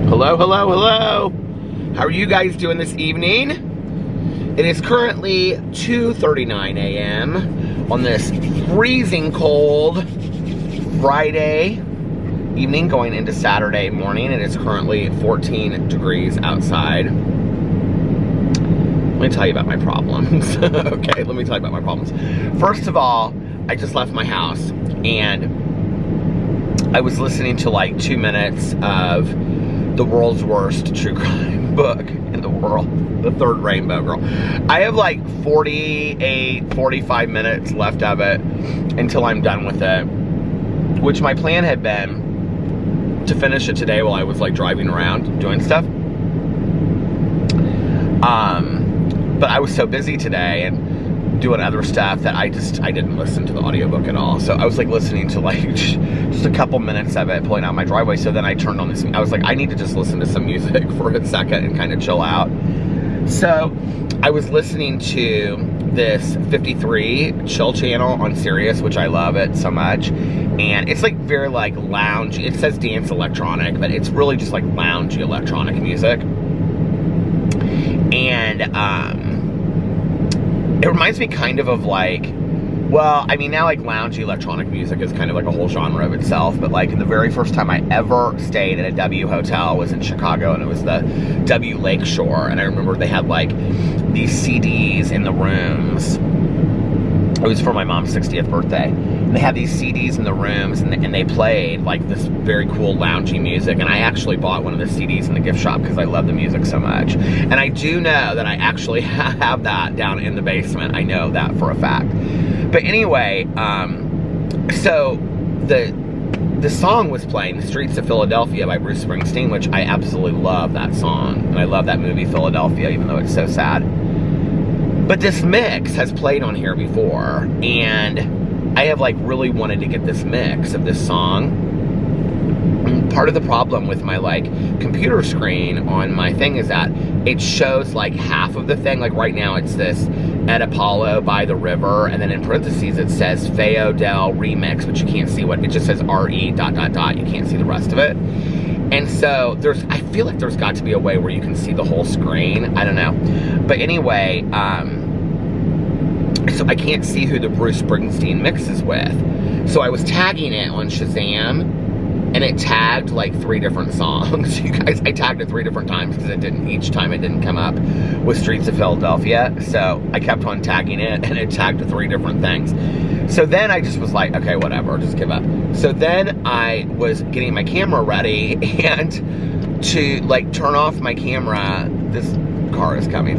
Hello, hello, hello. How are you guys doing this evening? It is currently 2:39 a.m. on this freezing cold Friday evening going into Saturday morning. It is currently 14 degrees outside. Let me tell you about my problems. Okay, let me tell you about my problems. First of all, I just left my house and I was listening to like 2 minutes of the world's worst true crime book in the world, The Third Rainbow Girl. I have like 45 minutes left of it until I'm done with it, which my plan had been to finish it today while I was like driving around doing stuff. But I was so busy today and doing other stuff that I didn't listen to the audiobook at all. So I was like listening to like just a couple minutes of it pulling out my driveway. So then I turned on this, I was like, I need to just listen to some music for a second and kind of chill out. So I was listening to this 53 chill channel on Sirius, which I love it so much. And it's like very like lounge. It says dance electronic, but it's really just like loungy electronic music. And it reminds me kind of like, well, I mean, now like loungy electronic music is kind of like a whole genre of itself, but like the very first time I ever stayed at a W hotel was in Chicago, and it was the W Lakeshore, and I remember they had like these CDs in the rooms. It was for my mom's 60th birthday. And they had these CDs in the rooms, and they played like this very cool loungy music. And I actually bought one of the CDs in the gift shop because I love the music so much. And I do know that I actually have that down in the basement. I know that for a fact. But anyway, so the song was playing, The Streets of Philadelphia by Bruce Springsteen, which I absolutely love that song. And I love that movie, Philadelphia, even though it's so sad. But this mix has played on here before, and I have like really wanted to get this mix of this song. And part of the problem with my like computer screen on my thing is that it shows like half of the thing. Like right now it's this Ed Apollo by the River, and then in parentheses it says Feo Del Remix, but you can't see what, it just says RE ... You can't see the rest of it. And so I feel like there's got to be a way where you can see the whole screen. I don't know. But anyway, so I can't see who the Bruce Springsteen mix is with. So I was tagging it on Shazam, and it tagged like 3 different songs. You guys, I tagged it 3 different times because each time it didn't come up with Streets of Philadelphia. So I kept on tagging it, and it tagged 3 different things. So then I just was like, okay, whatever, just give up. So then I was getting my camera ready, and to like turn off my camera, this car is coming,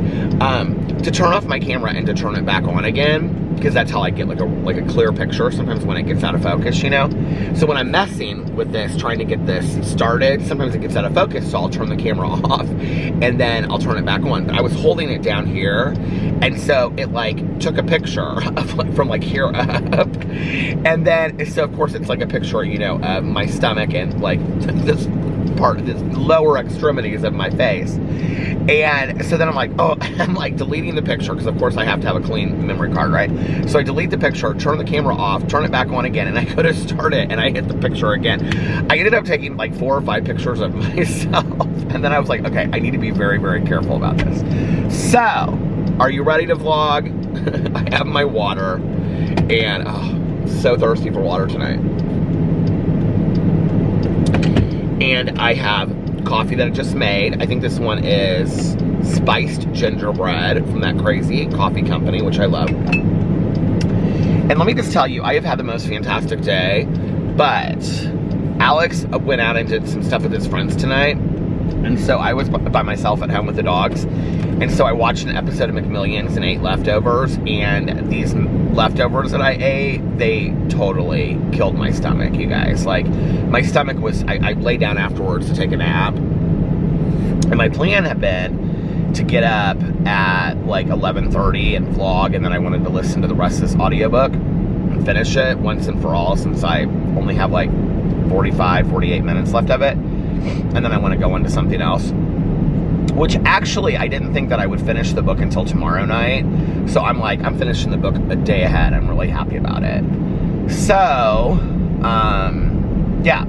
to turn off my camera and to turn it back on again, because that's how I get like a clear picture sometimes when it gets out of focus, you know? So when I'm messing with this, trying to get this started, sometimes it gets out of focus, so I'll turn the camera off, and then I'll turn it back on. But I was holding it down here, and so it like took a picture of like, from like here up, and then, so of course it's like a picture, you know, of my stomach and like this part of this lower extremities of my face. And so then I'm like, oh, I'm like deleting the picture, because of course I have to have a clean memory card, right? So I delete the picture, turn the camera off, turn it back on again, and I go to start it, and I hit the picture again. I ended up taking like 4 or 5 pictures of myself, and then I was like, okay, I need to be very, very careful about this. So, are you ready to vlog? I have my water, and oh, so thirsty for water tonight. And I have coffee that I just made. I think this one is spiced gingerbread from that Crazy coffee company, which I love. And let me just tell you, I have had the most fantastic day, but Alex went out and did some stuff with his friends tonight, and so I was by myself at home with the dogs, and so I watched an episode of McMillions and ate leftovers, and these leftovers that I ate, they totally killed my stomach, you guys. Like, my stomach was, I lay down afterwards to take a nap, and my plan had been to get up at like 11:30 and vlog, and then I wanted to listen to the rest of this audiobook and finish it once and for all, since I only have like 48 minutes left of it, and then I want to go into something else, which actually I didn't think that I would finish the book until tomorrow night. So I'm like, I'm finishing the book a day ahead. I'm really happy about it. So, yeah.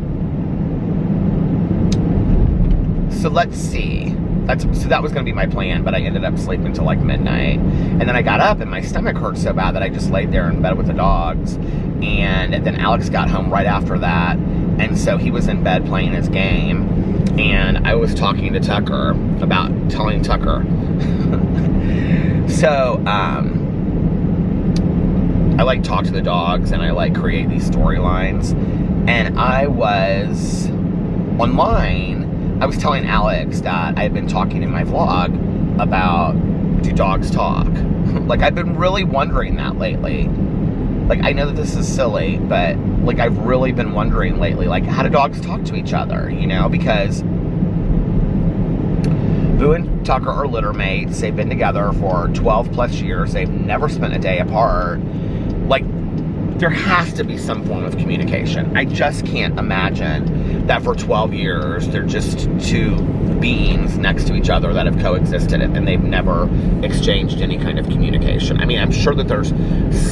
so let's see. So that was going to be my plan, but I ended up sleeping until like midnight. And then I got up and my stomach hurt so bad that I just laid there in bed with the dogs. And then Alex got home right after that. And so he was in bed playing his game. And I was talking to Tucker about telling Tucker. So, I like talk to the dogs and I like create these storylines. And I was online. I was telling Alex that I had been talking in my vlog about, do dogs talk? Like, I've been really wondering that lately. Like, I know that this is silly, but, like, I've really been wondering lately, like, how do dogs talk to each other, you know? Because Boo and Tucker are litter mates. They've been together for 12 plus years. They've never spent a day apart. Like, there has to be some form of communication. I just can't imagine that for 12 years, they're just two beings next to each other that have coexisted and they've never exchanged any kind of communication. I mean, I'm sure that there's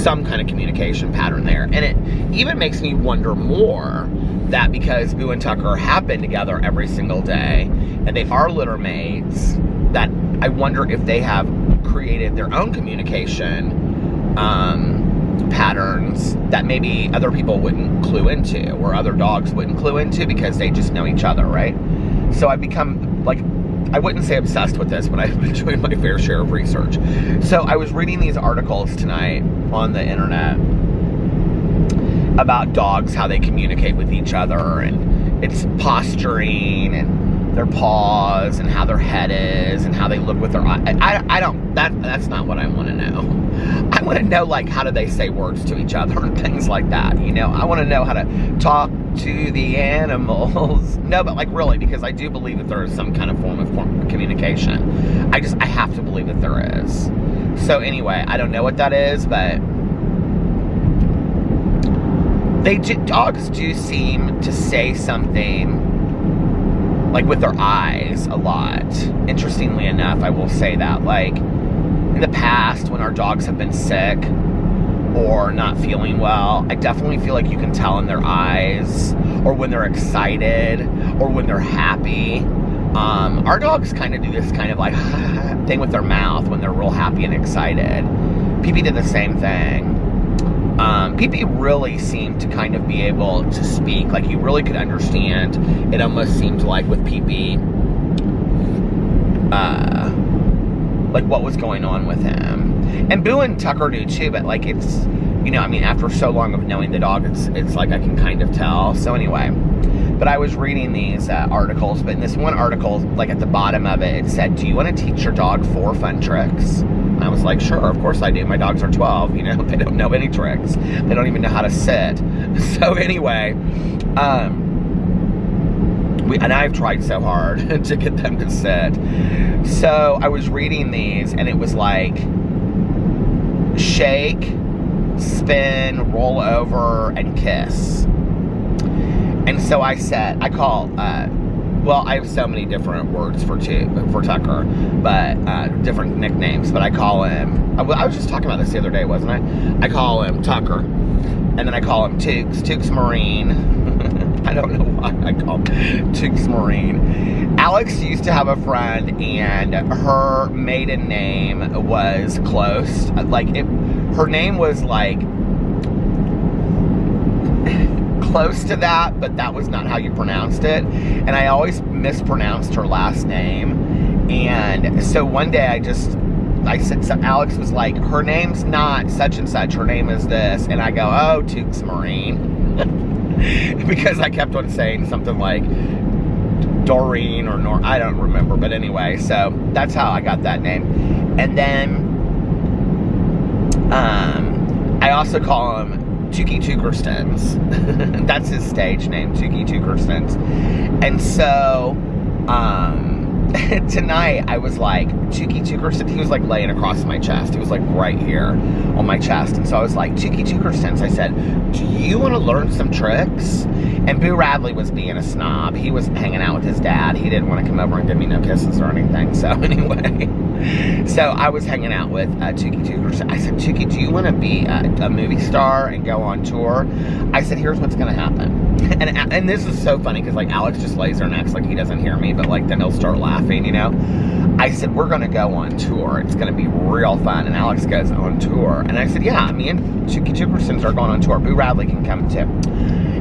some kind of communication pattern there. And it even makes me wonder more that because Boo and Tucker have been together every single day and they are litter mates, that I wonder if they have created their own communication patterns that maybe other people wouldn't clue into or other dogs wouldn't clue into because they just know each other, right? So I've become, like, I wouldn't say obsessed with this, but I've been doing my fair share of research. So I was reading these articles tonight on the internet about dogs, how they communicate with each other, and it's posturing and their paws and how their head is and how they look with their eyes. That's not what I want to know. I want to know, like, how do they say words to each other and things like that, you know? I want to know how to talk to the animals. No, but, like, really, because I do believe that there is some kind of form of communication. I have to believe that there is. So anyway, I don't know what that is, but dogs do seem to say something, like, with their eyes a lot. Interestingly enough, I will say that. Like, in the past, when our dogs have been sick or not feeling well, I definitely feel like you can tell in their eyes, or when they're excited, or when they're happy. Our dogs kind of do this kind of, like, thing with their mouth when they're real happy and excited. Pee-Pee did the same thing. Pee-Pee really seemed to kind of be able to speak, like you really could understand. It almost seemed like with Pee-Pee, like what was going on with him. And Boo and Tucker do too, but like it's, you know, I mean, after so long of knowing the dog, it's like I can kind of tell. So anyway, but I was reading these articles, but in this one article, like at the bottom of it, it said, do you want to teach your dog 4 fun tricks? I was like, sure, of course I do. My dogs are 12, you know, they don't know any tricks. They don't even know how to sit. So anyway, and I've tried so hard to get them to sit. So I was reading these and it was like, shake, spin, roll over, and kiss. And so I said, well, I have so many different words for Tucker, but different nicknames. But I call him, I was just talking about this the other day, wasn't I? I call him Tucker, and then I call him Tukes Marine. I don't know why I call him Tukes Marine. Alex used to have a friend, and her maiden name was close. Her name was like close to that, but that was not how you pronounced it, and I always mispronounced her last name. And so one day I said, so Alex was like, her name's not such and such, her name is this, and I go, oh, Tukes Marine. Because I kept on saying something like Doreen or I don't remember, but anyway, so that's how I got that name. And then I also call him Tukey Tukerstons. That's his stage name, Tukey Tukerstons. And so tonight I was like, Tukey Tukerstons. He was like laying across my chest. He was like right here on my chest. And so I was like, Tukey Tukerstons. I said, do you want to learn some tricks? And Boo Radley was being a snob. He was hanging out with his dad. He didn't want to come over and give me no kisses or anything. So anyway, so I was hanging out with Tukey Tukerson. I said, Tukey, do you want to be a movie star and go on tour? I said, here's what's going to happen. And this is so funny because like Alex just lays there next like he doesn't hear me, but like then he'll start laughing, you know. I said, we're going to go on tour. It's going to be real fun. And Alex goes, on tour? And I said, yeah, me and Tukey Tukersons are going on tour. Boo Radley can come too.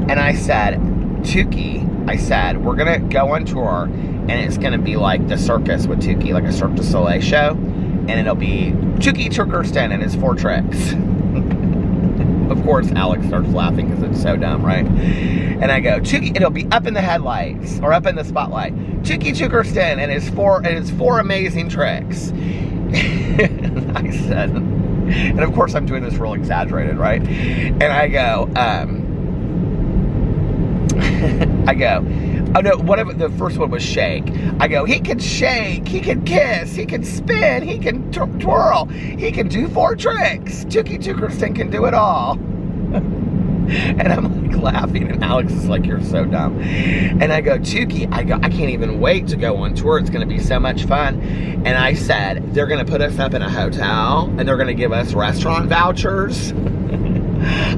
And I said, Tukey, I said, we're going to go on tour, and it's going to be like the circus with Tukey, like a Cirque du Soleil show. And it'll be Tukey Tukerston and his 4 tricks. Of course, Alex starts laughing because it's so dumb, right? And I go, Tukey, it'll be up in the headlights, or up in the spotlight. Tukey Tukerston and his 4 amazing tricks. And I said, and of course I'm doing this real exaggerated, right? And I go, oh no, whatever, the first one was shake. I go, he can shake, he can kiss, he can spin, he can twirl, he can do 4 tricks. Tukey Tukerston can do it all. And I'm like laughing, and Alex is like, you're so dumb. And I go, Tukey, I can't even wait to go on tour. It's going to be so much fun. And I said, they're going to put us up in a hotel, and they're going to give us restaurant vouchers.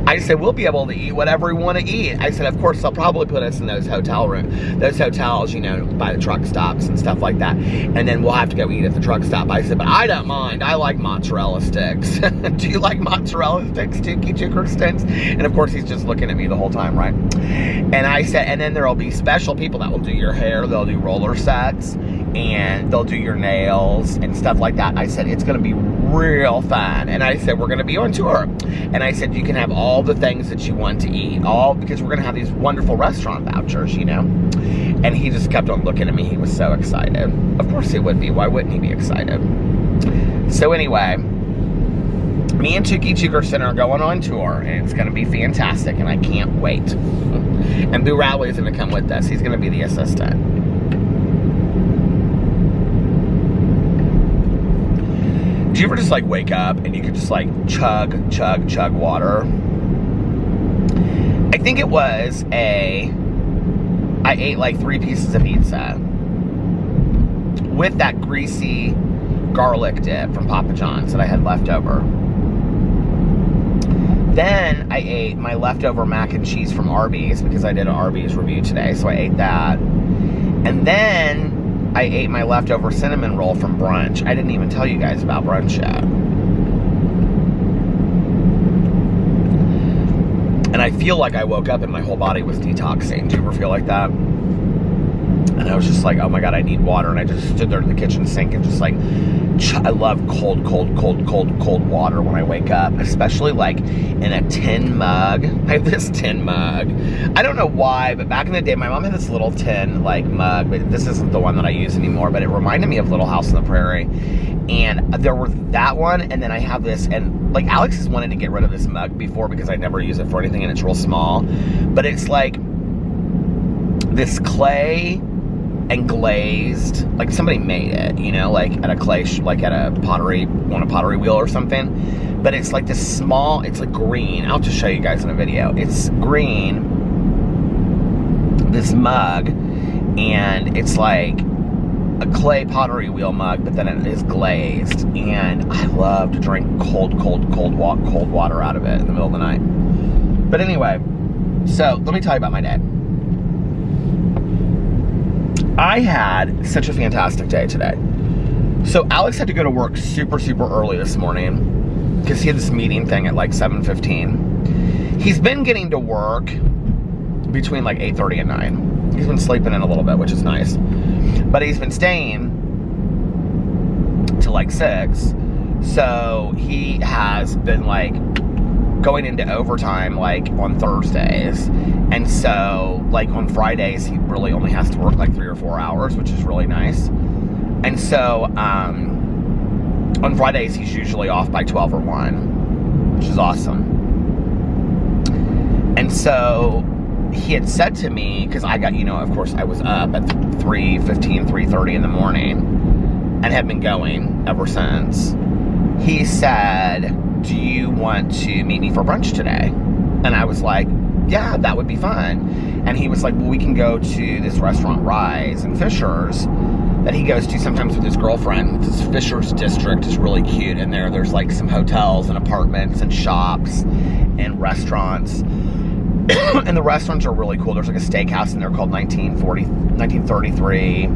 I said, we'll be able to eat whatever we want to eat. I said, of course, they'll probably put us in those hotels, you know, by the truck stops and stuff like that. And then we'll have to go eat at the truck stop. I said, but I don't mind. I like mozzarella sticks. Do you like mozzarella sticks, Tukey Tukerstons? And of course, he's just looking at me the whole time, right? And I said, and then there'll be special people that will do your hair. They'll do roller sets, and they'll do your nails and stuff like that. I said, it's going to be real fun. And I said, we're going to be on tour. And I said, you can have all the things that you want to eat, all because we're going to have these wonderful restaurant vouchers, you know. And he just kept on looking at me. He was so excited. Of course he would be. Why wouldn't he be excited? So anyway, me and Tukey Tukerson are going on tour, and it's going to be fantastic, and I can't wait. And Boo Radley is going to come with us. He's going to be the assistant. Do you ever just like wake up and you could just like chug water? I think it was I ate like 3 pieces of pizza with that greasy garlic dip from Papa John's that I had left over. Then I ate my leftover mac and cheese from Arby's because I did an Arby's review today, so I ate that. And then I ate my leftover cinnamon roll from Brunch. I didn't even tell you guys about Brunch yet. And I feel like I woke up and my whole body was detoxing. Do you ever feel like that? And I was just like, oh my God, I need water. And I just stood there in the kitchen sink and just like, I love cold water when I wake up. Especially like in a tin mug. I have this tin mug. I don't know why, but back in the day, my mom had this little tin like mug. But this isn't the one that I use anymore. But it reminded me of Little House on the Prairie. And there was that one, and then I have this, and like Alex has wanted to get rid of this mug before because I never use it for anything, and it's real small. But it's like this clay and glazed, like somebody made it, you know, like at a clay, like at a pottery, on a pottery wheel or something. But it's like this small, it's like green. I'll just show you guys in a video. It's green, this mug, and it's like a clay pottery wheel mug, but then it is glazed. And I love to drink cold water out of it in the middle of the night. But anyway, so let me tell you about my day. I had such a fantastic day today. So Alex had to go to work super early this morning because he had this meeting thing at like 7:15. He's been getting to work between like 8:30 and 9. He's been sleeping in a little bit, which is nice. But he's been staying till like 6. So he has been like going into overtime like on Thursdays. And so like on Fridays, he really only has to work like 3 or 4 hours, which is really nice. And so on Fridays, he's usually off by 12 or 1, which is awesome. And so he had said to me, because I got, you know, of course I was up at 3:15, 3:30 in the morning and have been going ever since. He said, do you want to meet me for brunch today? And I was like, yeah, that would be fun. And he was like, well, we can go to this restaurant, Rise, in Fishers, that he goes to sometimes with his girlfriend. This Fishers district is really cute. And there's like some hotels and apartments and shops and restaurants. And the restaurants are really cool. There's like a steakhouse in there called 1933.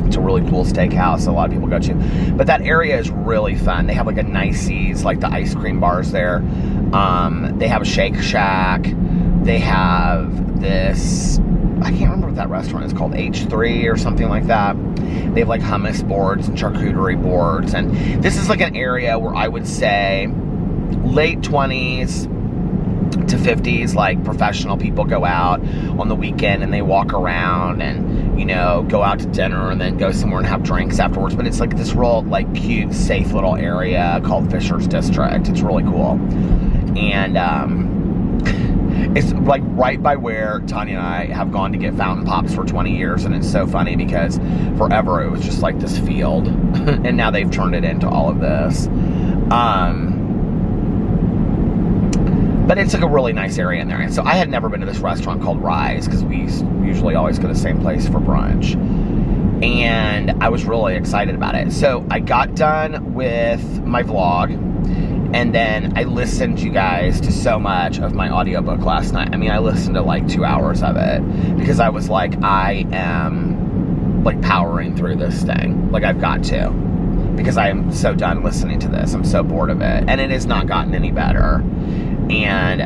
It's a really cool steakhouse a lot of people go to. But that area is really fun. They have like a Nicey's, like the ice cream bars there. They have a Shake Shack. They have this, I can't remember what that restaurant is called, H3 or something like that. They have like hummus boards and charcuterie boards. And this is like an area where I would say late 20s to 50s, like professional people go out on the weekend and they walk around and, you know, go out to dinner and then go somewhere and have drinks afterwards. But it's like this real, like, cute, safe little area called Fishers District. It's really cool. And it's like right by where Tanya and I have gone to get fountain pops for 20 years. And it's so funny because forever it was just like this field. And now they've turned it into all of this. But it's like a really nice area in there. And so I had never been to this restaurant called Rise because we usually always go to the same place for brunch. And I was really excited about it. So I got done with my vlog. And then I listened, you guys, to so much of my audiobook last night. I mean, I listened to like 2 hours of it. Because I was like, I am like powering through this thing. Like I've got to. Because I am so done listening to this. I'm so bored of it. And it has not gotten any better. And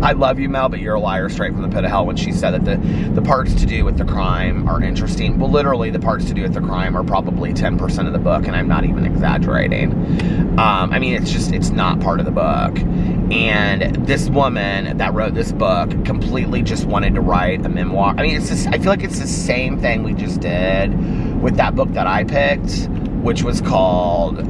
I love you, Mel, but you're a liar straight from the pit of hell when she said that the parts to do with the crime are interesting. Well, literally, the parts to do with the crime are probably 10% of the book, and I'm not even exaggerating. I mean, it's not part of the book. And this woman that wrote this book completely just wanted to write a memoir. I mean, I feel like it's the same thing we just did with that book that I picked, which was called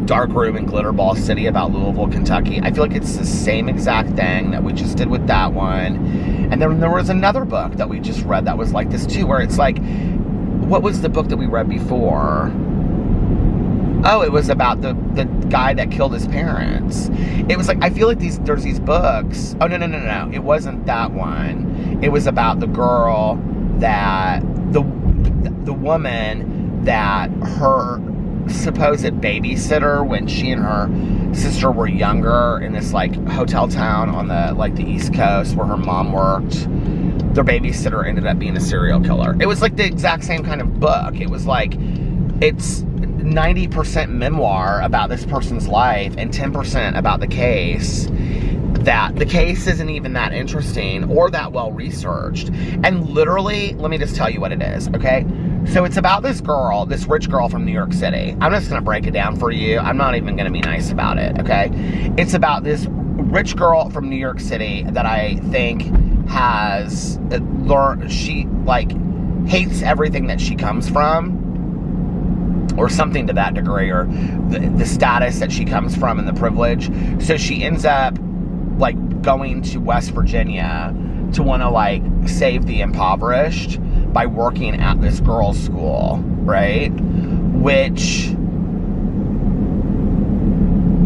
Dark Room in Glitterball City about Louisville, Kentucky. I feel like it's the same exact thing that we just did with that one. And then there was another book that we just read that was like this too, where it's like, what was the book that we read before? Oh, it was about the guy that killed his parents. It was like, I feel like there's these books. Oh, no. It wasn't that one. It was about the girl that, the woman that her supposed babysitter when she and her sister were younger in this like hotel town on the East Coast where her mom worked, their babysitter ended up being a serial killer. It was like the exact same kind of book. It was like, it's 90% memoir about this person's life and 10% about the case. That the case isn't even that interesting or that well researched. And literally, let me just tell you what it is, okay? So it's about this girl, this rich girl from New York City. I'm just gonna break it down for you. I'm not even gonna be nice about it, okay? It's about this rich girl from New York City that I think has learned, she like hates everything that she comes from, or something to that degree, or the status that she comes from and the privilege. So she ends up like going to West Virginia to want to like save the impoverished by working at this girls' school, right? Which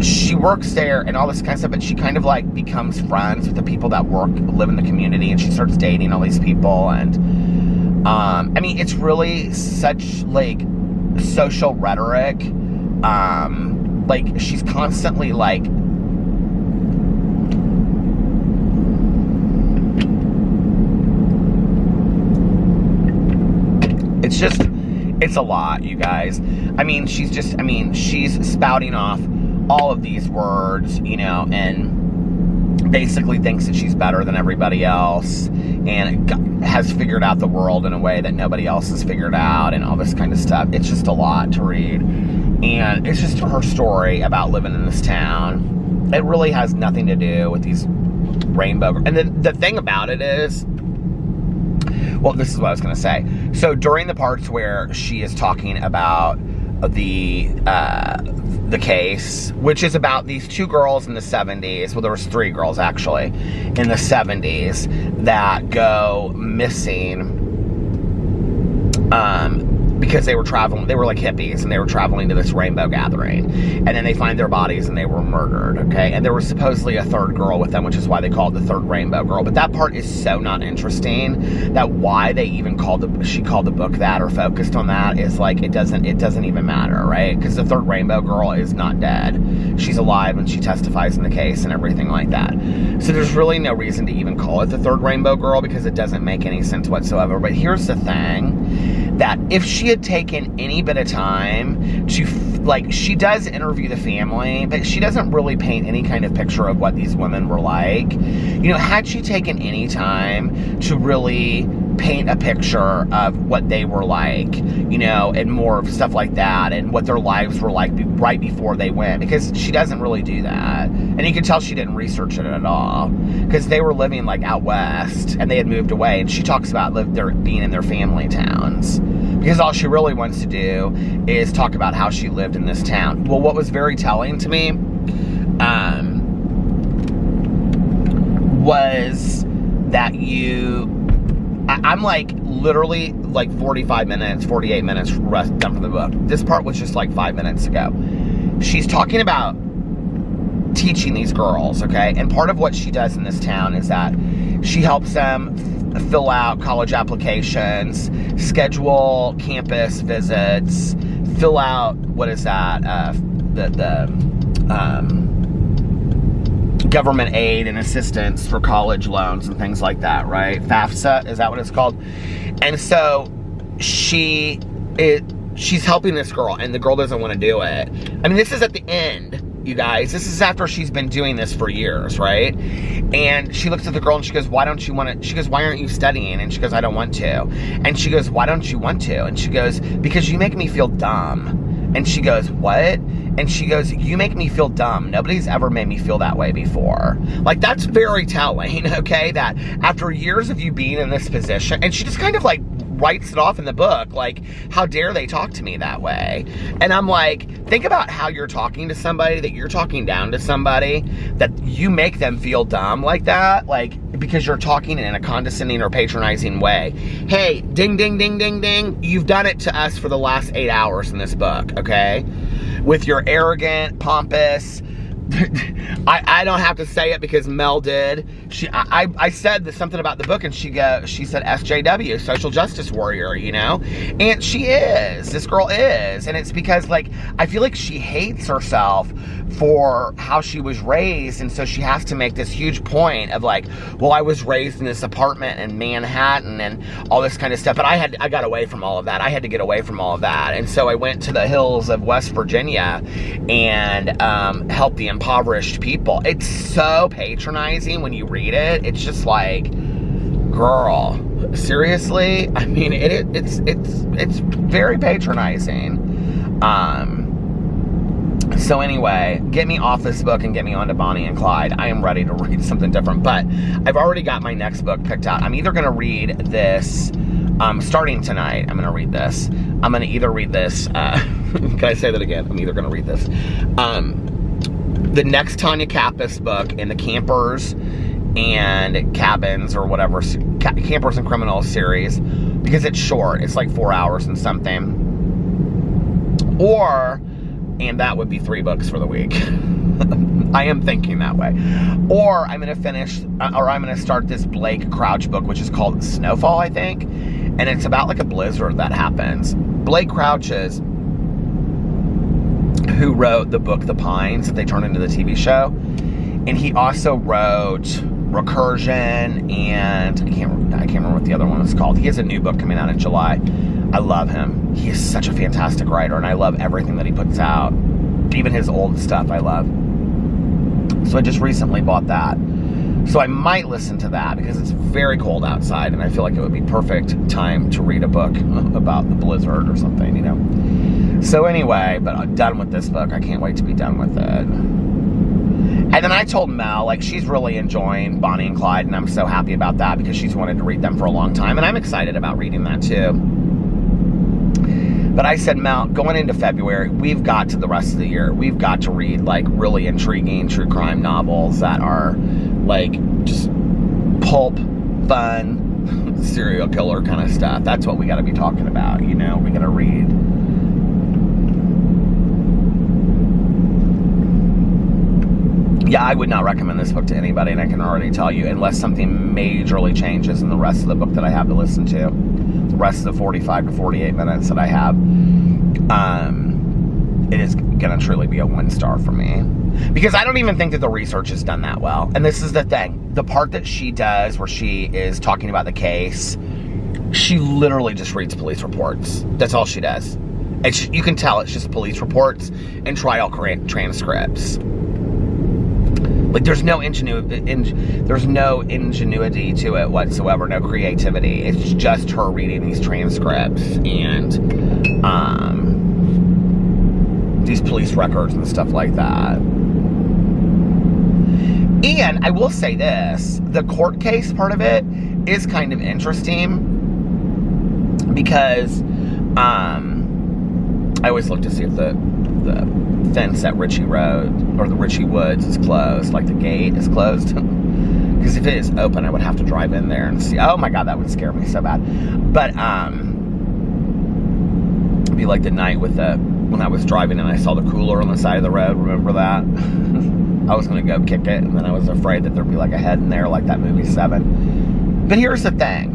she works there and all this kind of stuff, but she kind of like becomes friends with the people that live in the community, and she starts dating all these people. And I mean, it's really such like social rhetoric. Like she's constantly like, it's a lot, you guys. I mean, she's spouting off all of these words, you know, and basically thinks that she's better than everybody else and has figured out the world in a way that nobody else has figured out and all this kind of stuff. It's just a lot to read. And it's just her story about living in this town. It really has nothing to do with these rainbow. And then the thing about it is, well, this is what I was going to say. So during the parts where she is talking about the case, which is about these two girls in the 70s. Well, there was 3 girls actually in the 70s that go missing because they were traveling, they were like hippies, and they were traveling to this rainbow gathering, and then they find their bodies and they were murdered, okay? And there was supposedly a third girl with them, which is why they called it the third rainbow girl, but that part is so not interesting, that why they even she called the book that, or focused on that, is like, it doesn't even matter, right? Because the third rainbow girl is not dead. She's alive and she testifies in the case and everything like that. So there's really no reason to even call it the third rainbow girl, because it doesn't make any sense whatsoever. But here's the thing, that if she had taken any bit of time to, like, she does interview the family, but she doesn't really paint any kind of picture of what these women were like. You know, had she taken any time to really paint a picture of what they were like, you know, and more of stuff like that, and what their lives were like right before they went, because she doesn't really do that. And you can tell she didn't research it at all, because they were living like out west and they had moved away, and she talks about being in their family towns, because all she really wants to do is talk about how she lived in this town. Well, what was very telling to me was that I'm like literally like 48 minutes done from the book. This part was just like 5 minutes ago. She's talking about teaching these girls, okay? And part of what she does in this town is that she helps them fill out college applications, schedule campus visits, fill out, what is that, government aid and assistance for college loans and things like that, right? FAFSA, is that what it's called? And so she's helping this girl, and the girl doesn't want to do it. I mean, this is at the end, you guys. This is after she's been doing this for years, right? And she looks at the girl and she goes, why don't you want to? She goes, why aren't you studying? And she goes, I don't want to. And she goes, why don't you want to? And she goes, because you make me feel dumb. And she goes, what? And she goes, you make me feel dumb. Nobody's ever made me feel that way before. Like, that's very telling, okay? That after years of you being in this position, and she just kind of like writes it off in the book, like, how dare they talk to me that way? And I'm like, think about how you're talking to somebody, that you're talking down to somebody, that you make them feel dumb like that, like, because you're talking in a condescending or patronizing way. Hey, ding, ding, ding, ding, ding, you've done it to us for the last 8 hours in this book, okay? With your arrogant, pompous, I don't have to say it because Mel did. I said something about the book, and she said SJW, social justice warrior, you know? And she is. This girl is. And it's because, like, I feel like she hates herself for how she was raised, and so she has to make this huge point of like, well, I was raised in this apartment in Manhattan and all this kind of stuff, but I got away from all of that. I had to get away from all of that, and so I went to the hills of West Virginia and helped the impoverished people. It's so patronizing when you read it. It's just like, girl, seriously? I mean, it's very patronizing. So anyway, get me off this book and get me onto Bonnie and Clyde. I am ready to read something different, but I've already got my next book picked out. I'm either going to read this, starting tonight, I'm going to read this. I'm going to either read this, can I say that again? I'm either going to read this. The next Tanya Kappas book in the Campers and Cabins or whatever, Campers and Criminals series, because it's short. It's like 4 hours and something. And that would be 3 books for the week. I am thinking that way. Or I'm going to finish, or I'm going to start this Blake Crouch book, which is called Snowfall, I think. And it's about like a blizzard that happens. Blake Crouch is who wrote the book The Pines that they turned into the TV show. And he also wrote Recursion, and I can't remember what the other one is called. He has a new book coming out in July. I love him. He is such a fantastic writer, and I love everything that he puts out. Even his old stuff I love. So I just recently bought that. So I might listen to that because it's very cold outside, and I feel like it would be perfect time to read a book about the blizzard or something, you know. So anyway, but I'm done with this book. I can't wait to be done with it. And then I told Mel, like, she's really enjoying Bonnie and Clyde, and I'm so happy about that because she's wanted to read them for a long time, and I'm excited about reading that too. But I said, Mel, going into February, we've got to the rest of the year, we've got to read, like, really intriguing true crime novels that are, like, just pulp, fun, serial killer kind of stuff. That's what we got to be talking about, you know? We got to read. Yeah, I would not recommend this book to anybody, and I can already tell you, unless something majorly changes in the rest of the book that I have to listen to, the rest of the 45 to 48 minutes that I have, it is going to truly be a 1-star for me. Because I don't even think that the research is done that well. And this is the thing. The part that she does where she is talking about the case, she literally just reads police reports. That's all she does. You can tell it's just police reports and trial transcripts. Like, there's no ingenuity to it whatsoever, no creativity. It's just her reading these transcripts and these police records and stuff like that. And I will say this, the court case part of it is kind of interesting because I always look to see if the fence at Ritchie Road or the Ritchie Woods is closed, like the gate is closed. Because if it is open, I would have to drive in there and see. Oh my God, that would scare me so bad. But it'd be like the night with when I was driving and I saw the cooler on the side of the road. Remember that? I was going to go kick it, and then I was afraid that there'd be like a head in there, like that movie 7. But here's the thing.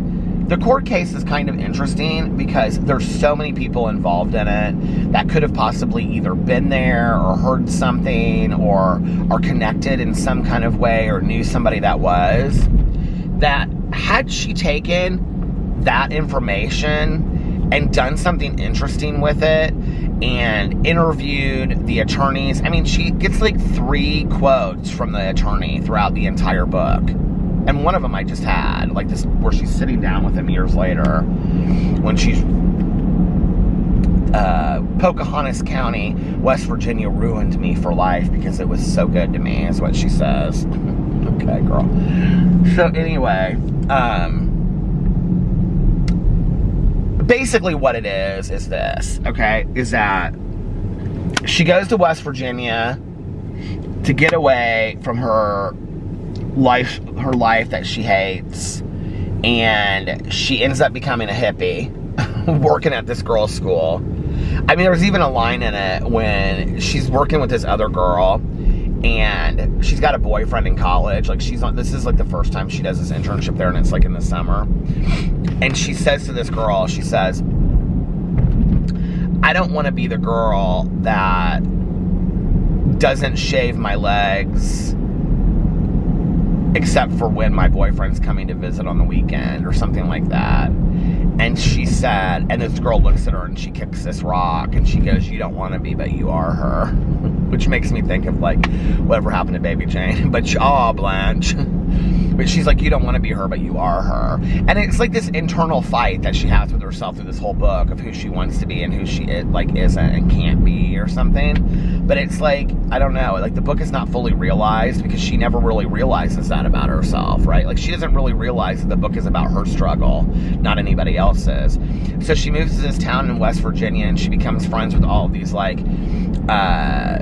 The court case is kind of interesting because there's so many people involved in it that could have possibly either been there or heard something or are connected in some kind of way or knew somebody that was. That had she taken that information and done something interesting with it and interviewed the attorneys. I mean, she gets like 3 quotes from the attorney throughout the entire book. And one of them I just had, like this, where she's sitting down with him years later when she's, Pocahontas County, West Virginia ruined me for life because it was so good to me, is what she says. Okay, girl. So anyway, basically what it is this, okay, is that she goes to West Virginia to get away from her life that she hates, and she ends up becoming a hippie, working at this girl's school. I mean, there was even a line in it when she's working with this other girl, and she's got a boyfriend in college. Like, this is like the first time she does this internship there, and it's like in the summer. And she says to this girl, she says, I don't want to be the girl that doesn't shave my legs except for when my boyfriend's coming to visit on the weekend or something like that. And she said, and this girl looks at her and she kicks this rock and she goes, you don't want to be, but you are her. Which makes me think of like whatever happened to Baby Jane. But Blanche. But she's like, you don't want to be her, but you are her. And it's like this internal fight that she has with herself through this whole book of who she wants to be and who she like isn't and can't be or something. But it's like, I don't know, like the book is not fully realized because she never really realizes that about herself, right? Like she doesn't really realize that the book is about her struggle, not anybody else's. So she moves to this town in West Virginia and she becomes friends with all of these like, I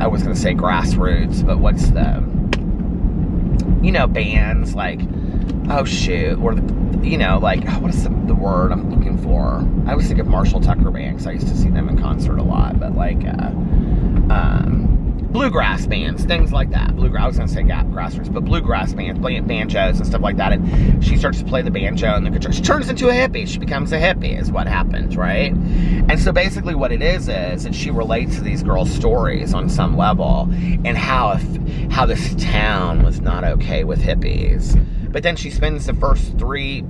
was going to say grassroots, but what's the, you know, bands like, oh shoot, or the, you know, like, what is the word I'm looking for? I always think of Marshall Tucker Band because I used to see them in concert a lot, but like, bluegrass bands, things like that. I was going to say grassroots, but bluegrass bands, banjos and stuff like that. And she starts to play the banjo and the guitar. She turns into a hippie. She becomes a hippie is what happens, right? And so basically what it is that she relates to these girls' stories on some level and how this town was not okay with hippies. But then she spends the first 3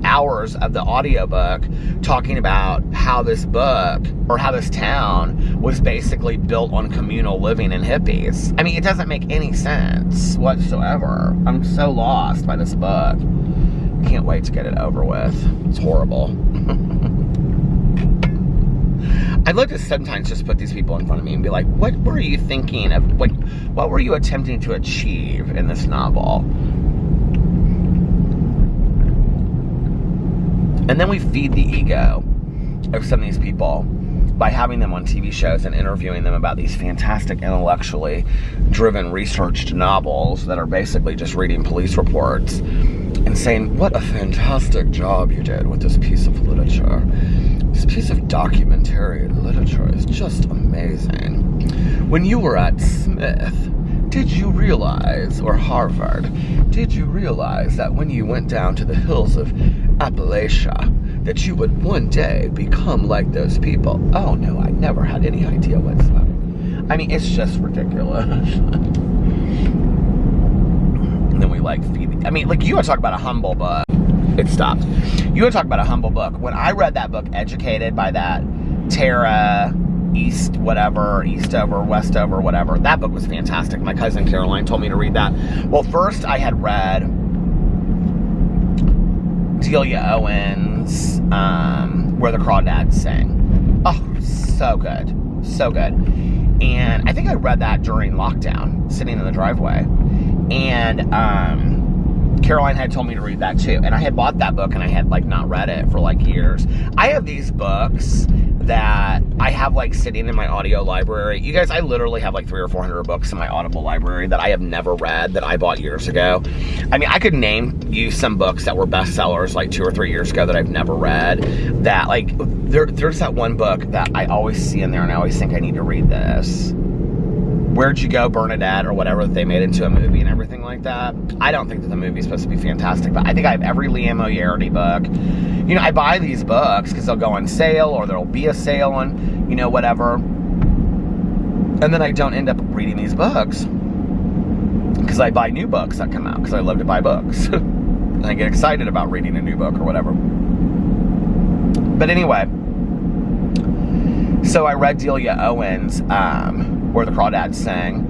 hours of the audiobook talking about how this book or how this town was basically built on communal living and hippies. I mean, it doesn't make any sense whatsoever. I'm so lost by this book. I can't wait to get it over with. It's horrible. I'd love to sometimes just put these people in front of me and be like, what were you thinking of? Like, what were you attempting to achieve in this novel? And then we feed the ego of some of these people by having them on TV shows and interviewing them about these fantastic intellectually driven researched novels that are basically just reading police reports and saying, what a fantastic job you did with this piece of literature. This piece of documentary literature is just amazing. When you were at Smith, did you realize, or Harvard, did you realize that when you went down to the hills of Appalachia, that you would one day become like those people? Oh no, I never had any idea whatsoever. I mean, it's just ridiculous. And then we like Phoebe. I mean, like, you want to talk about a humble book. It stopped. You want to talk about a humble book. When I read that book, Educated, by that Tara Eastover, Westover, whatever, that book was fantastic. My cousin Caroline told me to read that. Well, first I had read Delia Owens' Where the Crawdads Sing. Oh, so good. So good. And I think I read that during lockdown, sitting in the driveway. And Caroline had told me to read that too. And I had bought that book and I had like not read it for like years. I have these books that I have like sitting in my audio library. You guys, I literally have like 300 or 400 books in my Audible library that I have never read, that I bought years ago. I mean, I could name you some books that were bestsellers like 2 or 3 years ago that I've never read. That like, there's that one book that I always see in there and I always think I need to read this. Where'd You Go, Bernadette, or whatever, that they made into a movie and everything like that. I don't think that the movie's supposed to be fantastic, but I think I have every Liam O'Yeardy book. You know, I buy these books because they'll go on sale, or there'll be a sale on, you know, whatever. And then I don't end up reading these books because I buy new books that come out, because I love to buy books. And I get excited about reading a new book or whatever. But anyway, so I read Delia Owens' Where the Crawdads Sing.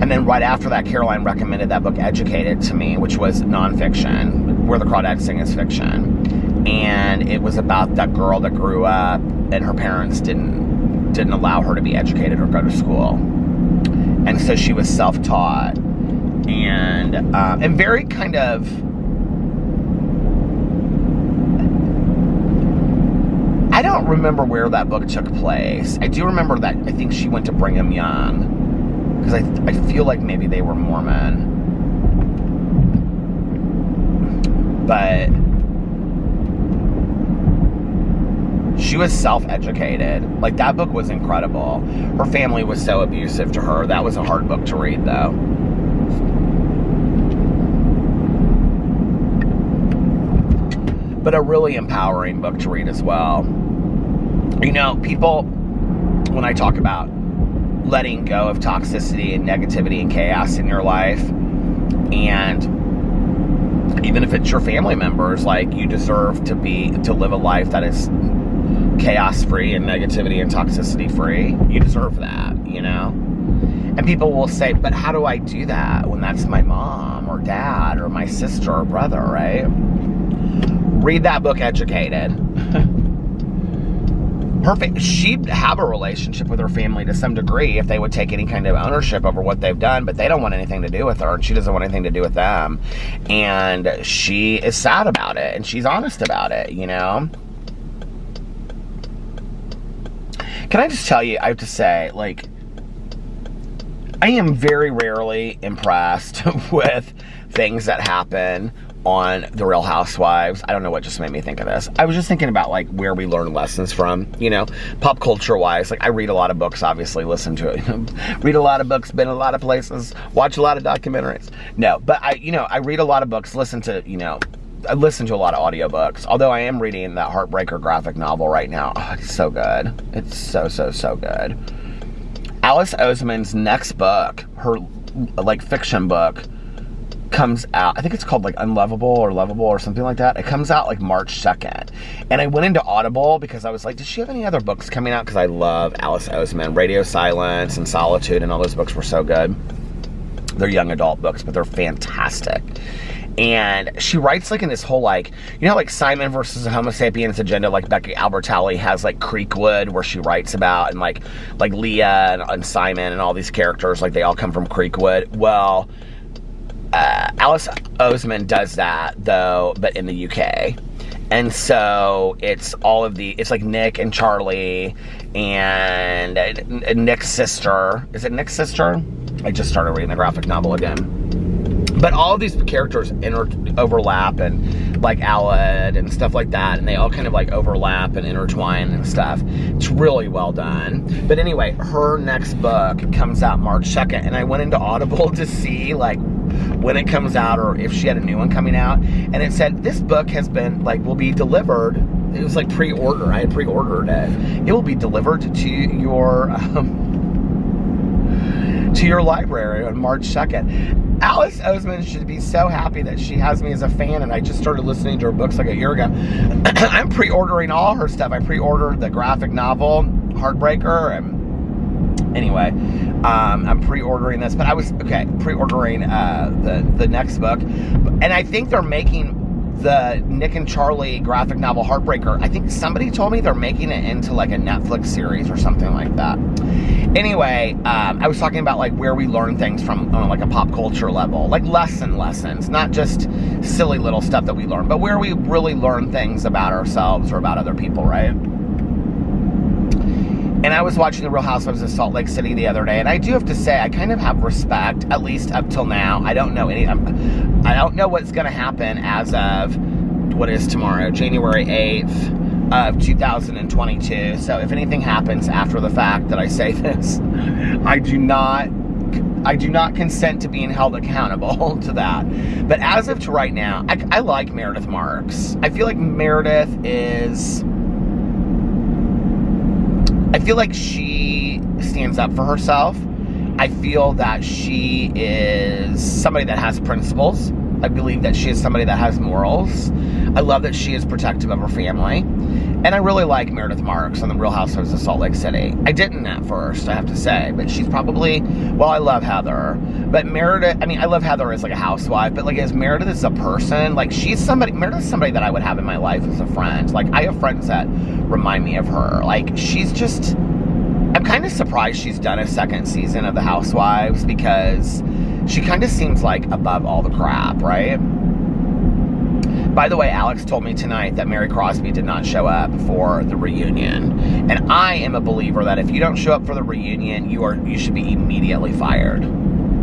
And then right after that, Caroline recommended that book Educated to me, which was nonfiction. Where the Crawdads Sing is fiction. And it was about that girl that grew up and her parents didn't allow her to be educated or go to school. And so she was self-taught. And very kind of... I don't remember where that book took place. I do remember that I think she went to Brigham Young, because I feel like maybe they were Mormon. But she was self-educated. Like, that book was incredible. Her family was so abusive to her. That was a hard book to read, though. But a really empowering book to read as well. You know, people, when I talk about letting go of toxicity and negativity and chaos in your life, and even if it's your family members, like, you deserve to live a life that is chaos-free and negativity and toxicity-free. You deserve that, you know? And people will say, but how do I do that when that's my mom or dad or my sister or brother, right? Read that book, Educated. Perfect. She'd have a relationship with her family to some degree if they would take any kind of ownership over what they've done, but they don't want anything to do with her, and she doesn't want anything to do with them. And she is sad about it, and she's honest about it, you know? Can I just tell you, I have to say, like, I am very rarely impressed with things that happen on The Real Housewives. I don't know what just made me think of this. I was just thinking about, like, where we learn lessons from, you know, pop culture wise. Like, I read a lot of books, obviously, listen to it. Read a lot of books, been a lot of places, watch a lot of documentaries. No, but I read a lot of books, listen to a lot of audiobooks. Although I am reading that Heartbreaker graphic novel right now. Oh, it's so good. It's so, so, so good. Alice Oseman's next book, her, like, fiction book, comes out, I think it's called like Unlovable or Lovable or something like that. It comes out like March 2nd. And I went into Audible because I was like, does she have any other books coming out? Because I love Alice Oseman. Radio Silence and Solitude and all those books were so good. They're young adult books, but they're fantastic. And she writes like in this whole, like, you know, like Simon versus the Homo Sapiens Agenda, like Becky Albertalli has like Creekwood, where she writes about, and like Leah and Simon and all these characters, like they all come from Creekwood. Well, Alice Oseman does that, though, but in the UK. And so it's like Nick and Charlie and Nick's sister. Is it Nick's sister? I just started reading the graphic novel again. But all of these characters overlap, and like Aled and stuff like that, and they all kind of like overlap and intertwine and stuff. It's really well done. But anyway, her next book comes out March 2nd, and I went into Audible to see like when it comes out or if she had a new one coming out, and it said this book has been like will be delivered. It was like pre-order. I had pre-ordered it. It will be delivered to your library on March 2nd. Alice Oseman should be so happy that she has me as a fan, and I just started listening to her books like a year ago. I'm pre-ordering all her stuff. I pre-ordered the graphic novel, Heartbreaker, and anyway, I'm pre-ordering this, but I was, pre-ordering the next book, and I think they're making the Nick and Charlie graphic novel Heartbreaker. I think somebody told me they're making it into like a Netflix series or something like that. Anyway, I was talking about like where we learn things from on like a pop culture level, like lessons, not just silly little stuff that we learn, but where we really learn things about ourselves or about other people, right? And I was watching The Real Housewives of Salt Lake City the other day, and I do have to say, I kind of have respect, at least up till now. I don't know what's going to happen as of, what is tomorrow, January 8th of 2022. So if anything happens after the fact that I say this, I do not consent to being held accountable to that. But as of to right now, I like Meredith Marks. I feel like she stands up for herself. I feel that she is somebody that has principles. I believe that she is somebody that has morals. I love that she is protective of her family. And I really like Meredith Marks on The Real Housewives of Salt Lake City. I didn't at first, I have to say, but she's probably, well, I love Heather. But Meredith, I mean, I love Heather as like a housewife, but like as Meredith as a person, like Meredith's somebody that I would have in my life as a friend. Like I have friends that remind me of her. Like she's just, I'm kind of surprised she's done a second season of The Housewives because she kind of seems like above all the crap, right? By the way, Alex told me tonight that Mary Crosby did not show up for the reunion. And I am a believer that if you don't show up for the reunion, you should be immediately fired.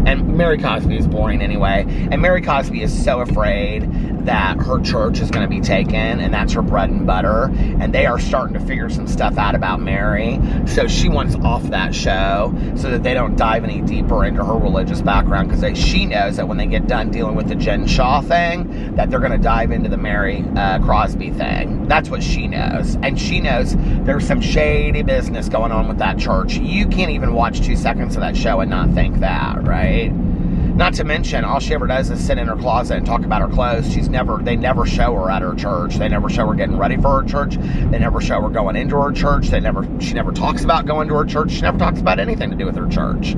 And Mary Cosby is boring anyway. And Mary Cosby is so afraid that her church is going to be taken, and that's her bread and butter. And they are starting to figure some stuff out about Mary. So she wants off that show so that they don't dive any deeper into her religious background, because she knows that when they get done dealing with the Jen Shah thing, that they're going to dive into the Mary Crosby thing. That's what she knows. And she knows there's some shady business going on with that church. You can't even watch 2 seconds of that show and not think that, right? Not to mention, all she ever does is sit in her closet and talk about her clothes. They never show her at her church. They never show her getting ready for her church. They never show her going into her church. She never talks about going to her church. She never talks about anything to do with her church.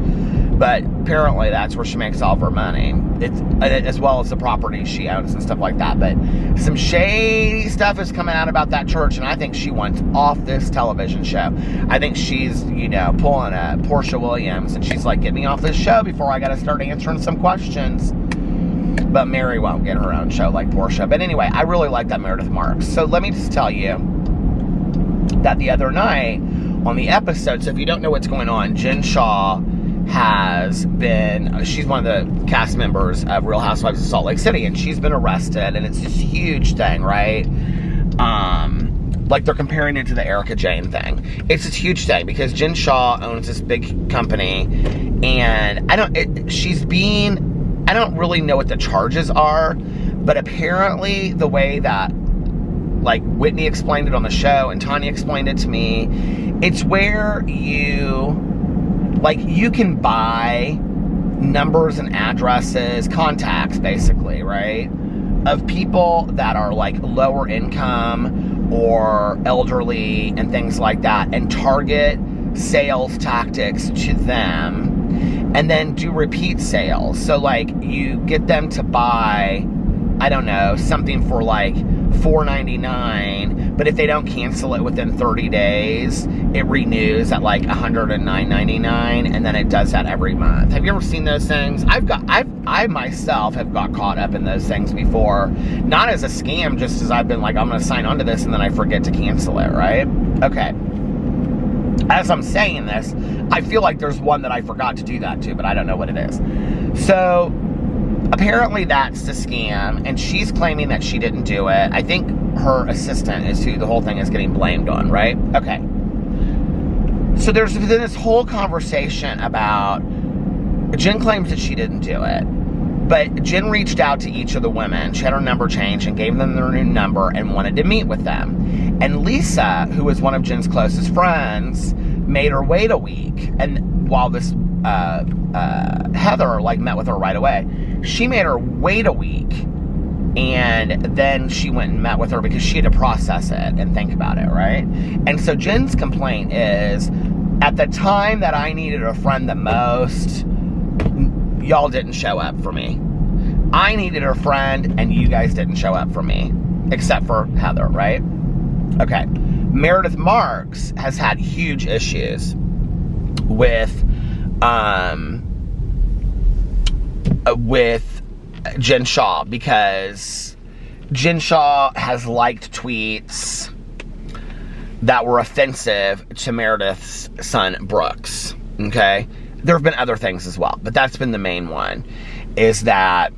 But apparently that's where she makes all of her money. It's as well as the property she owns and stuff like that. But some shady stuff is coming out about that church, and I think she wants off this television show. I think she's, pulling a Portia Williams, and she's like, get me off this show before I got to start answering some questions. But Mary won't get her own show like Portia. But anyway, I really like that Meredith Marks. So let me just tell you that the other night on the episode, so if you don't know what's going on, Jen Shah she's one of the cast members of Real Housewives of Salt Lake City, and she's been arrested, and it's this huge thing, right? Like they're comparing it to the Erica Jane thing. It's this huge thing because Jen Shah owns this big company, and I don't really know what the charges are, but apparently the way that like Whitney explained it on the show and Tanya explained it to me, it's where you can buy numbers and addresses, contacts basically, right, of people that are like lower income or elderly and things like that, and target sales tactics to them and then do repeat sales. So like you get them to buy, I don't know, something for like $4.99, but if they don't cancel it within 30 days, it renews at like $109.99, and then it does that every month. Have you ever seen those things? I myself have got caught up in those things before, not as a scam, just as I've been like, I'm going to sign on to this, and then I forget to cancel it, right? Okay. As I'm saying this, I feel like there's one that I forgot to do that to, but I don't know what it is. So, apparently that's the scam, and she's claiming that she didn't do it. I think her assistant is who the whole thing is getting blamed on, right? Okay. So there's been this whole conversation about, Jen claims that she didn't do it, but Jen reached out to each of the women. She had her number changed and gave them their new number and wanted to meet with them. And Lisa, who was one of Jen's closest friends, made her wait a week. And while this Heather like met with her right away, she made her wait a week. And then she went and met with her because she had to process it and think about it, right? And so Jen's complaint is, at the time that I needed a friend the most, y'all didn't show up for me. I needed a friend, and you guys didn't show up for me. Except for Heather, right? Okay. Meredith Marks has had huge issues with Jen Shah, because Jen Shah has liked tweets that were offensive to Meredith's son, Brooks. Okay? There have been other things as well, but that's been the main one, is that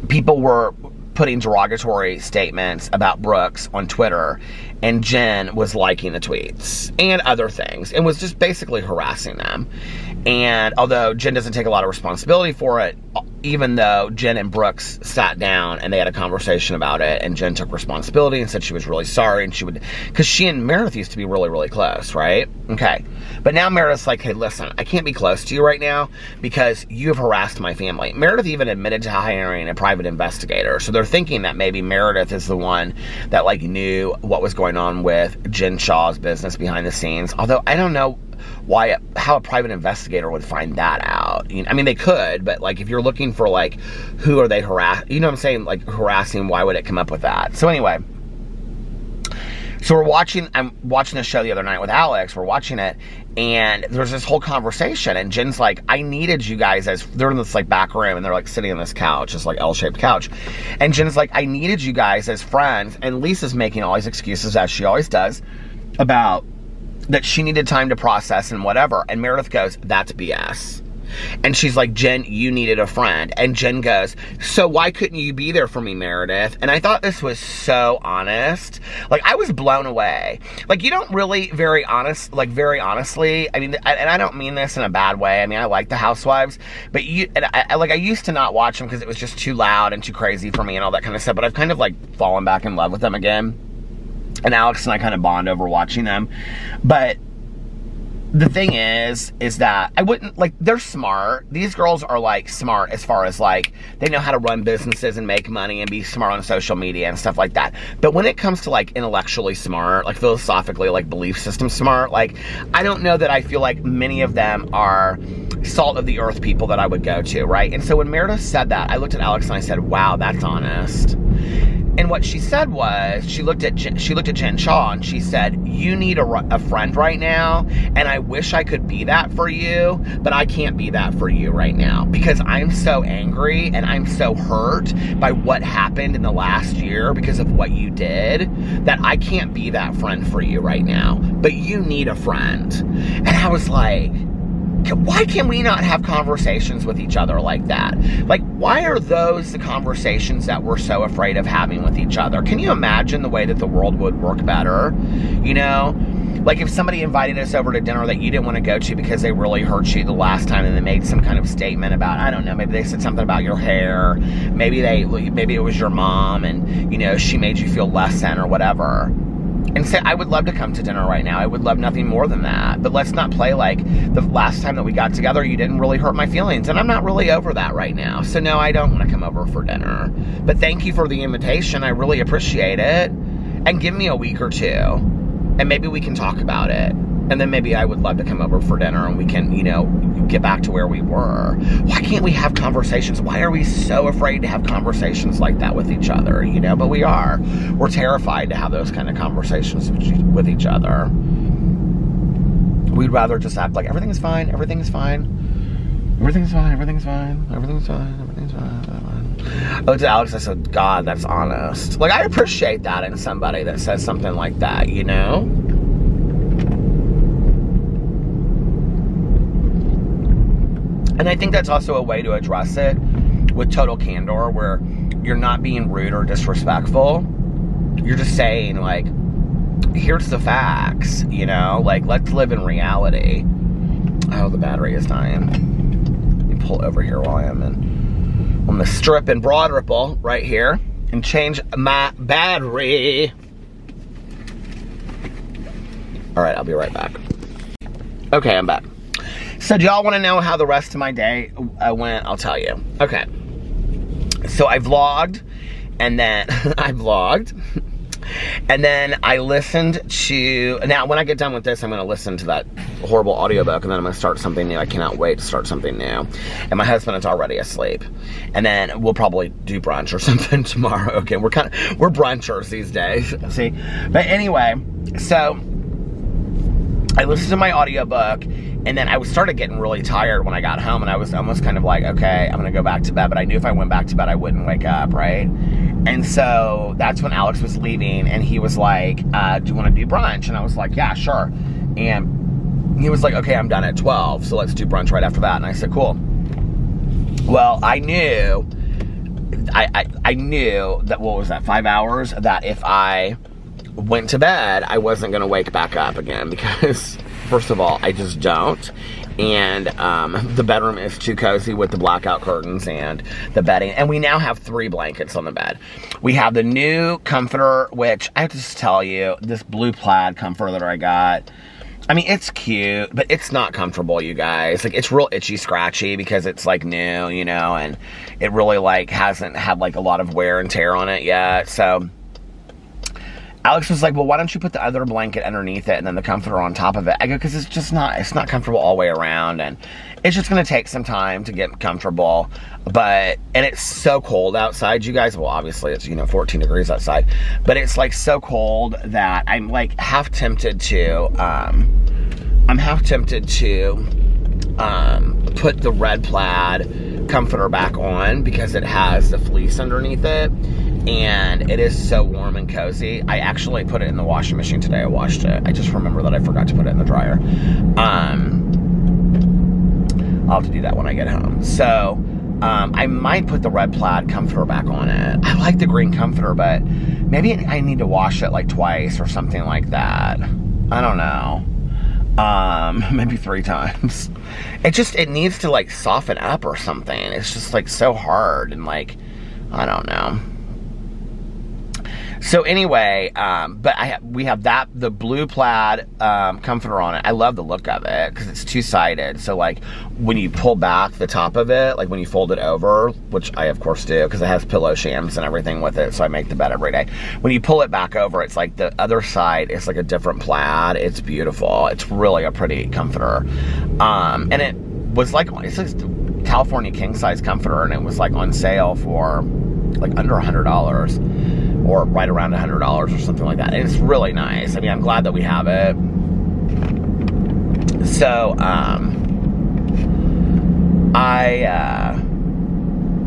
people were putting derogatory statements about Brooks on Twitter, and Jen was liking the tweets and other things and was just basically harassing them. And although Jen doesn't take a lot of responsibility for it, even though Jen and Brooks sat down and they had a conversation about it, and Jen took responsibility and said she was really sorry, and she would, because she and Meredith used to be really, really close, right? Okay. But now Meredith's like, hey, listen, I can't be close to you right now because you have harassed my family. Meredith even admitted to hiring a private investigator. So they're thinking that maybe Meredith is the one that like knew what was going on with Jen Shah's business behind the scenes. Although I don't know how a private investigator would find that out. I mean, they could, but like if you're looking for like who are they harassing, you know what I'm saying, like harassing, why would it come up with that? So anyway, so I'm watching this show the other night with Alex. We're watching it, and there's this whole conversation, and Jen's like, I needed you guys as, they're in this like back room, and they're like sitting on this couch, this like L-shaped couch, and Jen's like, I needed you guys as friends, and Lisa's making all these excuses, as she always does, about that she needed time to process and whatever, and Meredith goes, that's BS. And she's like, Jen, you needed a friend. And Jen goes, so why couldn't you be there for me, Meredith? And I thought this was so honest. Like, I was blown away. Like, you don't really very honestly, I mean, and I don't mean this in a bad way. I mean, I like the Housewives, but I used to not watch them because it was just too loud and too crazy for me and all that kind of stuff, but I've kind of like fallen back in love with them again. And Alex and I kind of bond over watching them. But the thing is that I wouldn't, like, they're smart. These girls are, like, smart as far as, like, they know how to run businesses and make money and be smart on social media and stuff like that. But when it comes to, like, intellectually smart, like, philosophically, like, belief system smart, like, I don't know that I feel like many of them are salt of the earth people that I would go to, right? And so when Meredith said that, I looked at Alex and I said, wow, that's honest. And what she said was, she looked at Jen Shah and she said, you need a friend right now, and I wish I could be that for you, but I can't be that for you right now because I'm so angry and I'm so hurt by what happened in the last year because of what you did that I can't be that friend for you right now, but you need a friend. And I was like, why can we not have conversations with each other like that? Like, why are those the conversations that we're so afraid of having with each other? Can you imagine the way that the world would work better? You know? Like, if somebody invited us over to dinner that you didn't want to go to because they really hurt you the last time and they made some kind of statement about, I don't know, maybe they said something about your hair, maybe it was your mom and, you know, she made you feel less than or whatever. And say, I would love to come to dinner right now. I would love nothing more than that. But let's not play like the last time that we got together, you didn't really hurt my feelings. And I'm not really over that right now. So no, I don't want to come over for dinner. But thank you for the invitation. I really appreciate it. And give me a week or two. And maybe we can talk about it. And then maybe I would love to come over for dinner and we can, you know, get back to where we were. Why can't we have conversations? Why are we so afraid to have conversations like that with each other, you know? But we are. We're terrified to have those kind of conversations with each other. We'd rather just act like everything is fine, everything is fine. Everything's fine, everything's fine, everything's fine, everything's fine. Oh, to Alex, I said, God, that's honest. Like, I appreciate that in somebody that says something like that, you know? And I think that's also a way to address it with total candor, where you're not being rude or disrespectful. You're just saying, like, here's the facts, you know? Like, let's live in reality. Oh, the battery is dying. Let me pull over here while I am on the strip in Broad Ripple right here and change my battery. All right, I'll be right back. Okay, I'm back. So do y'all want to know how the rest of my day went? I'll tell you. Okay. So I vlogged, and then and then I listened to, now when I get done with this, I'm going to listen to that horrible audiobook, and then I'm going to start something new. I cannot wait to start something new. And my husband is already asleep. And then we'll probably do brunch or something tomorrow. Okay, we're brunchers these days. See? But anyway, so I listened to my audiobook, and then I started getting really tired when I got home, and I was almost kind of like, okay, I'm going to go back to bed. But I knew if I went back to bed, I wouldn't wake up, right? And so that's when Alex was leaving, and he was like, do you want to do brunch? And I was like, yeah, sure. And he was like, okay, I'm done at 12, so let's do brunch right after that. And I said, cool. Well, I knew that, what was that, 5 hours, that if I went to bed, I wasn't going to wake back up again, because first of all, I just don't. And the bedroom is too cozy with the blackout curtains and the bedding. And we now have 3 blankets on the bed. We have the new comforter, which I have to just tell you, this blue plaid comforter that I got, I mean, it's cute, but it's not comfortable, you guys. Like, it's real itchy, scratchy, because it's, like, new, you know, and it really, like, hasn't had, like, a lot of wear and tear on it yet. So Alex was like, well, why don't you put the other blanket underneath it and then the comforter on top of it? I go, because it's not comfortable all the way around, and it's just going to take some time to get comfortable. And it's so cold outside, you guys. Well, obviously it's, you know, 14 degrees outside, but it's like so cold that I'm like half tempted to, put the red plaid comforter back on, because it has the fleece underneath it. And it is so warm and cozy. I actually put it in the washing machine today. I washed it. I just remember that I forgot to put it in the dryer. I'll have to do that when I get home. So, I might put the red plaid comforter back on it. I like the green comforter, but maybe I need to wash it like twice or something like that. I don't know. Maybe 3 times. It needs to like soften up or something. It's just like so hard, and like, I don't know. So anyway, we have the blue plaid comforter on it. I love the look of it because it's two-sided. So like when you pull back the top of it, like when you fold it over, which I of course do because it has pillow shams and everything with it, so I make the bed every day. When you pull it back over, it's like the other side is like a different plaid. It's beautiful. It's really a pretty comforter. And it was like, it's a California king-size comforter, and it was like on sale for like under $100. Or right around $100 or something like that. And it's really nice. I mean, I'm glad that we have it. So,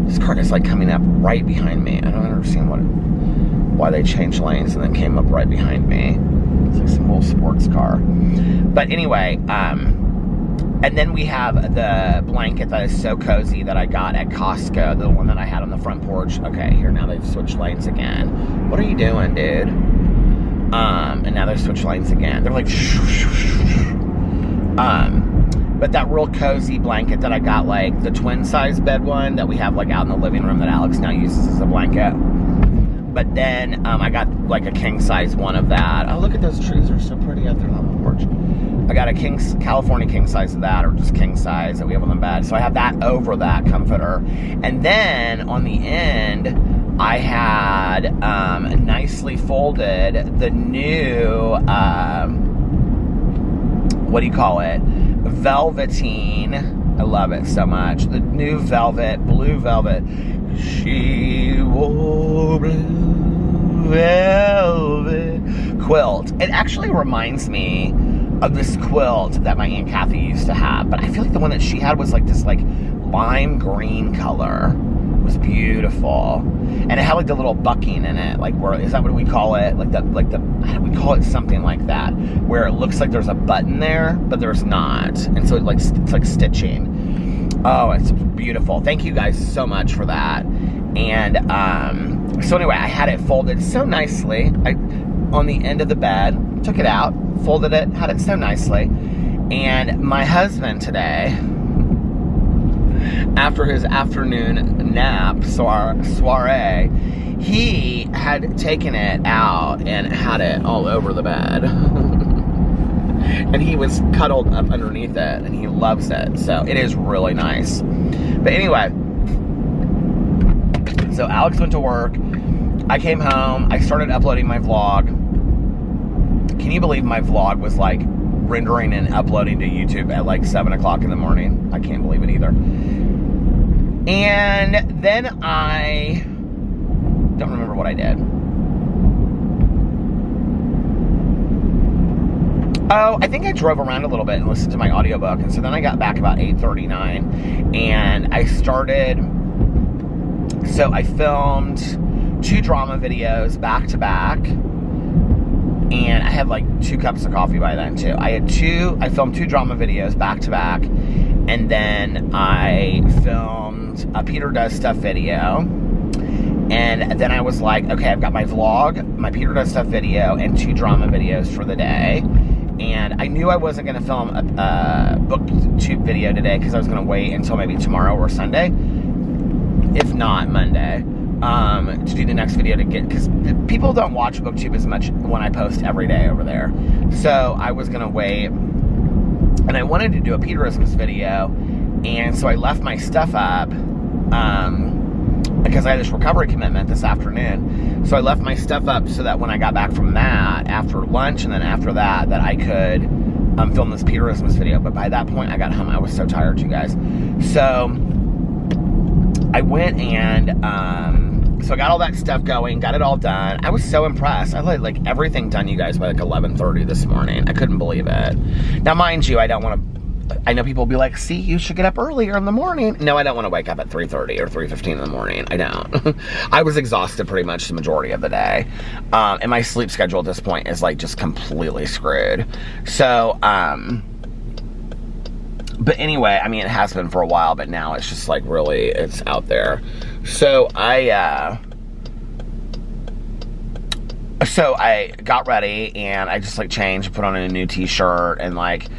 this car is like coming up right behind me. I don't understand why they changed lanes and then came up right behind me. It's like some old sports car. But anyway, and then we have the blanket that is so cozy that I got at Costco, the one that I had on the front porch. Okay, here, now they've switched lanes again. What are you doing, dude? And now they've switched lanes again. They're like, but that real cozy blanket that I got, like the twin size bed one that we have like out in the living room that Alex now uses as a blanket. But then I got like a king size one of that. Oh, look at those trees, they're so pretty out there on the porch. I got a California king size of that, or just king size that we have on the bed. So I have that over that comforter. And then on the end, I had nicely folded the new what do you call it? Velveteen. I love it so much. The new velvet, blue velvet. She wore blue velvet quilt. It actually reminds me of this quilt that my Aunt Kathy used to have, but I feel like the one that she had was like this like lime green color. It was beautiful, and it had like the little bucking in it. Like, where is that? What do we call it? Like the we call it something like that, where it looks like there's a button there, but there's not, and so it's like stitching. Oh, it's beautiful. Thank you guys so much for that. And so anyway, I had it folded so nicely. On the end of the bed, took it out, folded it, had it so nicely. And my husband today, after his afternoon nap soiree, he had taken it out and had it all over the bed. And he was cuddled up underneath it, and he loves it. So it is really nice. But anyway, so Alex went to work. I came home. I started uploading my vlog. Can you believe my vlog was like rendering and uploading to YouTube at like 7 o'clock in the morning? I can't believe it either. And then I don't remember what I did. Oh, I think I drove around a little bit and listened to my audiobook. And so then I got back about 8:39 and I started, so I filmed 2 drama videos back to back. And I had like 2 cups of coffee by then too. I filmed 2 drama videos back to back. And then I filmed a Peter Does Stuff video. And then I was like, okay, I've got my vlog, my Peter Does Stuff video, and 2 drama videos for the day. And I knew I wasn't going to film a booktube video today because I was going to wait until maybe tomorrow or Sunday, if not Monday, to do the next video to get, because people don't watch booktube as much when I post every day over there. So I was going to wait, and I wanted to do a Peterisms video, and so I left my stuff up, because I had this recovery commitment this afternoon. So I left my stuff up so that when I got back from that, after lunch and then after that, that I could film this Peterisms video. But by that point, I got home. I was so tired, you guys. So I went and, so I got all that stuff going, got it all done. I was so impressed. I had like everything done, you guys, by like 11:30 this morning. I couldn't believe it. Now, mind you, I know people will be like, see, you should get up earlier in the morning. No, I don't want to wake up at 3:30 or 3:15 in the morning. I don't. I was exhausted pretty much the majority of the day. And my sleep schedule at this point is like just completely screwed. So, but anyway, I mean, it has been for a while, but now it's just like really, it's out there. So I got ready and I just like changed, put on a new t-shirt and like,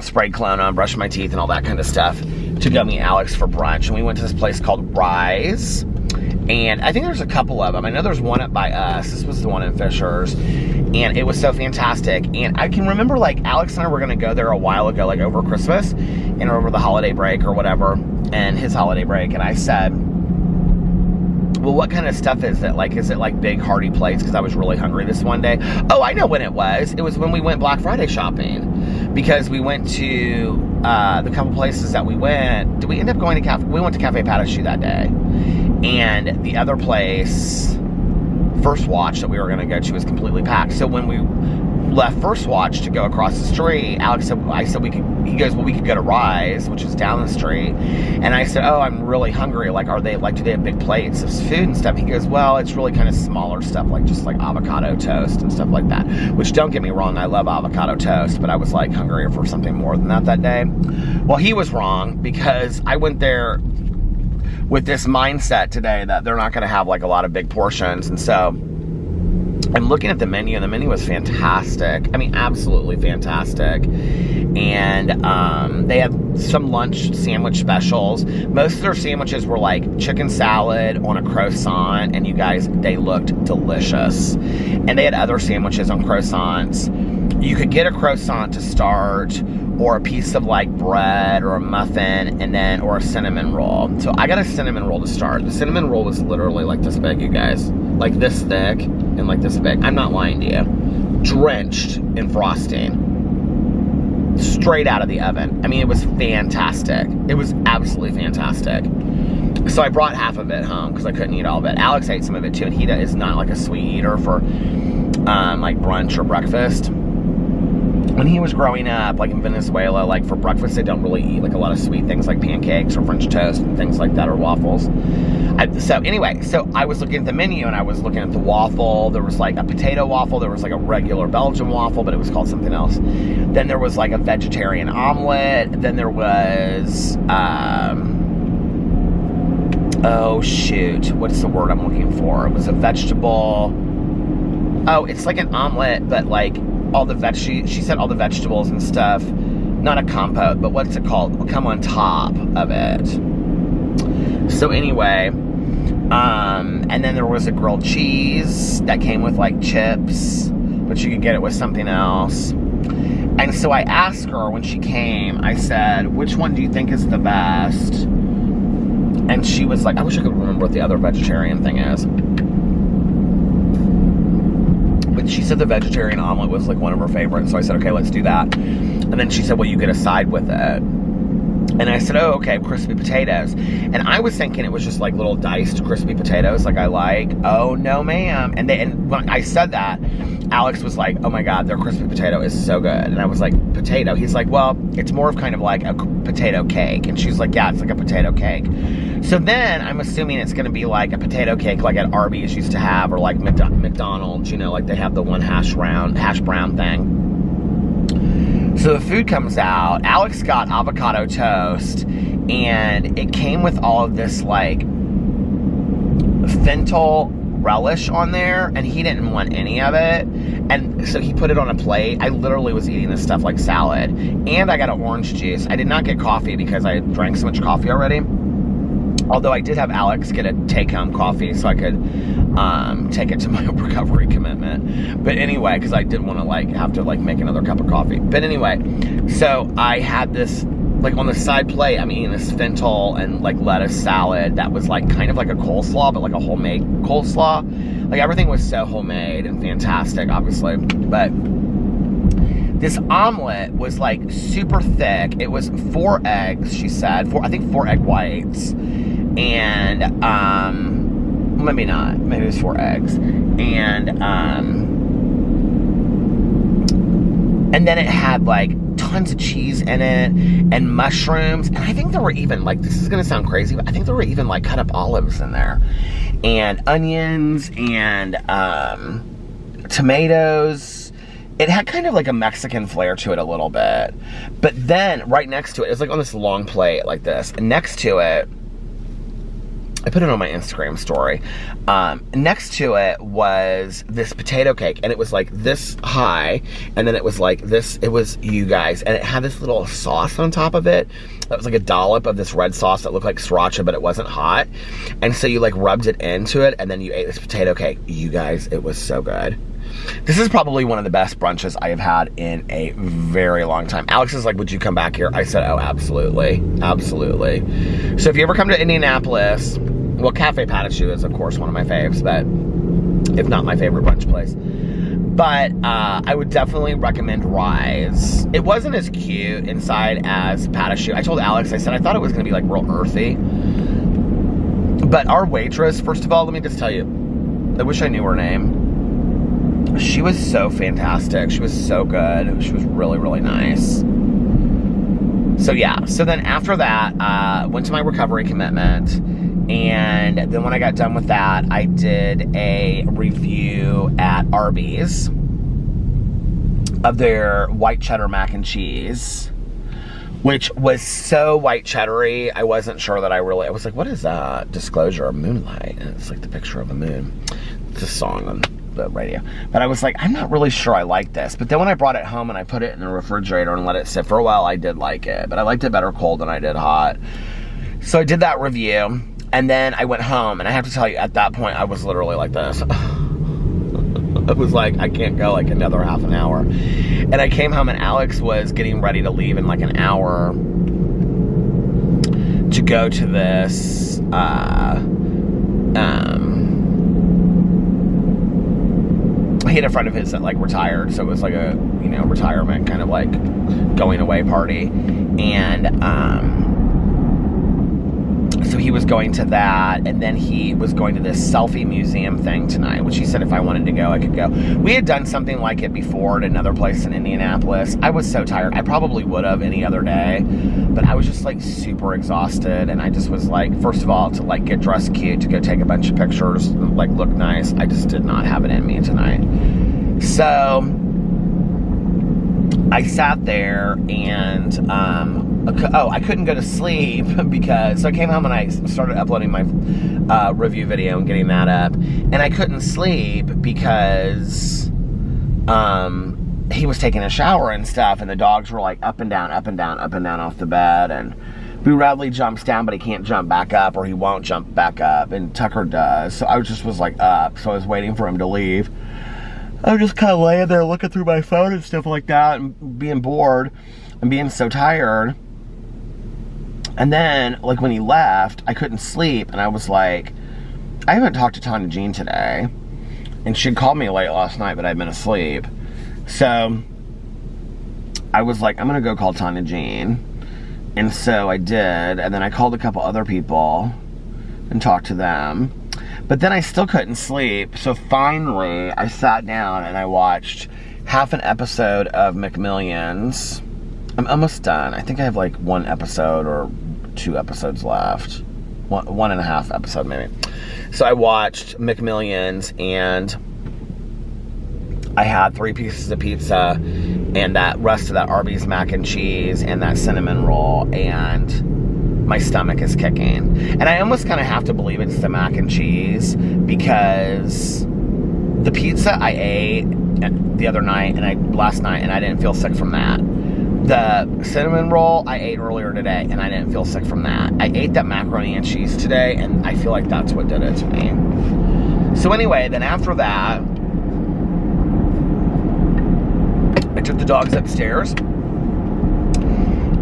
sprayed cologne on, brushed my teeth and all that kind of stuff to go meet Alex for brunch. And we went to this place called Rise, and I think there's a couple of them. I know there's one up by us. This was the one in Fishers, and it was so fantastic. And I can remember like Alex and I were going to go there a while ago, like over Christmas and over the holiday break or whatever, and his holiday break. And I said, well, what kind of stuff is it? Like, is it like big hearty plates? Because I was really hungry this one day. Oh, I know when it was. It was when we went Black Friday shopping. Because we went to the couple places that we went. Did we end up going to Cafe? We went to Cafe Patachu that day. And the other place, First Watch, that we were going to go to was completely packed. So when we left First Watch to go across the street, Alex said, he goes, well, we could go to Rise, which is down the street. And I said, oh, I'm really hungry. Like, do they have big plates of food and stuff? He goes, well, it's really kind of smaller stuff, like just like avocado toast and stuff like that. Which, don't get me wrong, I love avocado toast, but I was like hungry for something more than that day. Well, he was wrong, because I went there with this mindset today that they're not going to have like a lot of big portions. And so I'm looking at the menu, and the menu was fantastic. I mean, absolutely fantastic. And they had some lunch sandwich specials. Most of their sandwiches were like chicken salad on a croissant, and you guys, they looked delicious. And they had other sandwiches on croissants. You could get a croissant to start, or a piece of like bread or a muffin, and then, or a cinnamon roll. So I got a cinnamon roll to start. The cinnamon roll was literally like this big, you guys. Like this thick and like this big. I'm not lying to you. Drenched in frosting. straight out of the oven. I mean, it was fantastic. It was absolutely fantastic. So I brought half of it home because I couldn't eat all of it. Alex ate some of it too, and he is not like a sweet eater for like brunch or breakfast. When he was growing up, like in Venezuela, like for breakfast, they don't really eat like a lot of sweet things like pancakes or French toast and things like that, or waffles. So anyway, so I was looking at the menu and I was looking at the waffle. There was like a potato waffle. There was like a regular Belgian waffle, but it was called something else. Then there was like a vegetarian omelet. Then there was, oh shoot, what's the word I'm looking for? It was a vegetable. Oh, it's like an omelet, but like all the she said all the vegetables and stuff, not a compote, but what's it called? Will come on top of it. So anyway, and then there was a grilled cheese that came with like chips, but you could get it with something else. And so I asked her when she came, I said, which one do you think is the best? And she was like, I wish I could remember what the other vegetarian thing is. But she said the vegetarian omelet was like one of her favorites. So I said, okay, let's do that. And then she said, well, you get a side with it. And I said, oh, okay, crispy potatoes. And I was thinking it was just like little diced crispy potatoes like I like. Oh, no, ma'am. And when I said that, Alex was like, oh my God, their crispy potato is so good. And I was like, potato? He's like, well, it's more of kind of like a potato cake. And she's like, yeah, it's like a potato cake. So then I'm assuming it's going to be like a potato cake like at Arby's used to have, or like McDonald's, you know, like they have the one hash brown thing. So the food comes out. Alex got avocado toast, and it came with all of this like fennel relish on there, and he didn't want any of it, and so he put it on a plate. I literally was eating this stuff like salad, and I got an orange juice. I did not get coffee because I drank so much coffee already, although I did have Alex get a take-home coffee so I could take it to my recovery commitment. But anyway, because I didn't want to like have to like make another cup of coffee. But anyway, so I had this like on the side plate, I'm eating this fennel and like lettuce salad that was like kind of like a coleslaw, but like a homemade coleslaw. Like everything was so homemade and fantastic, obviously. But this omelet was like super thick. It was 4 eggs, she said. I think 4 egg whites. And maybe not. Maybe it was 4 eggs. And then it had like tons of cheese in it and mushrooms. And I think there were even like, this is gonna sound crazy, but I think there were even like cut up olives in there. And onions and tomatoes. It had kind of like a Mexican flair to it a little bit. But then right next to it, it's like on this long plate like this. And next to it, I put it on my Instagram story. Next to it was this potato cake, and it was like this high, and then it was like this, it was you guys, and it had this little sauce on top of it. That was like a dollop of this red sauce that looked like sriracha, but it wasn't hot. And so you like rubbed it into it, and then you ate this potato cake. You guys, it was so good. This is probably one of the best brunches I have had in a very long time. Alex is like, would you come back here? I said, oh, absolutely. Absolutely. So if you ever come to Indianapolis, well, Cafe Patachou is, of course, one of my faves, but if not my favorite brunch place. But I would definitely recommend Rise. It wasn't as cute inside as Patachou. I told Alex, I said, I thought it was going to be like real earthy. But our waitress, first of all, let me just tell you, I wish I knew her name. She was so fantastic. She was so good. She was really, really nice. So yeah, so then after that, went to my recovery commitment. And then when I got done with that, I did a review at Arby's of their white cheddar mac and cheese, which was so white cheddar-y, I wasn't sure that I was like, what is that? Disclosure, Moonlight. And it's like the picture of a moon. It's a song on the radio. But I was like, I'm not really sure I like this. But then when I brought it home and I put it in the refrigerator and let it sit for a while, I did like it. But I liked it better cold than I did hot. So I did that review. And then I went home, and I have to tell you, at that point, I was literally like this. I was like, I can't go like another half an hour. And I came home, and Alex was getting ready to leave in like an hour to go to this, he he had a friend of his that like retired, so it was like a, you know, retirement kind of like going away party. And so he was going to that, and then he was going to this selfie museum thing tonight, which he said if I wanted to go, I could go. We had done something like it before at another place in Indianapolis. I was so tired. I probably would have any other day, but I was just like super exhausted, and I just was like, first of all, to like get dressed cute, to go take a bunch of pictures, like look nice. I just did not have it in me tonight. So I sat there and, I couldn't go to sleep because, so I came home and I started uploading my review video and getting that up, and I couldn't sleep because he was taking a shower and stuff, and the dogs were like up and down, up and down, up and down off the bed, and Boo Radley jumps down, but he can't jump back up, or he won't jump back up, and Tucker does, so I just was like up, so I was waiting for him to leave. I was just kind of laying there looking through my phone and stuff like that, and being bored and being so tired. And then, like, when he left, I couldn't sleep, and I was like, I haven't talked to Tanya Jean today, and she had called me late last night, but I'd been asleep. So I was like, I'm gonna go call Tanya Jean. And so I did, and then I called a couple other people and talked to them. But then I still couldn't sleep, so finally I sat down and I watched half an episode of McMillions. I'm almost done. I think I have like one episode or 2 episodes left. One and a half episode maybe. So I watched McMillions, and I had 3 pieces of pizza and that rest of that Arby's mac and cheese and that cinnamon roll, and my stomach is kicking. And I almost kind of have to believe it's the mac and cheese, because the pizza I ate the other night last night, and I didn't feel sick from that. The cinnamon roll I ate earlier today, and I didn't feel sick from that. I ate that macaroni and cheese today, and I feel like that's what did it to me. So anyway, then after that, I took the dogs upstairs,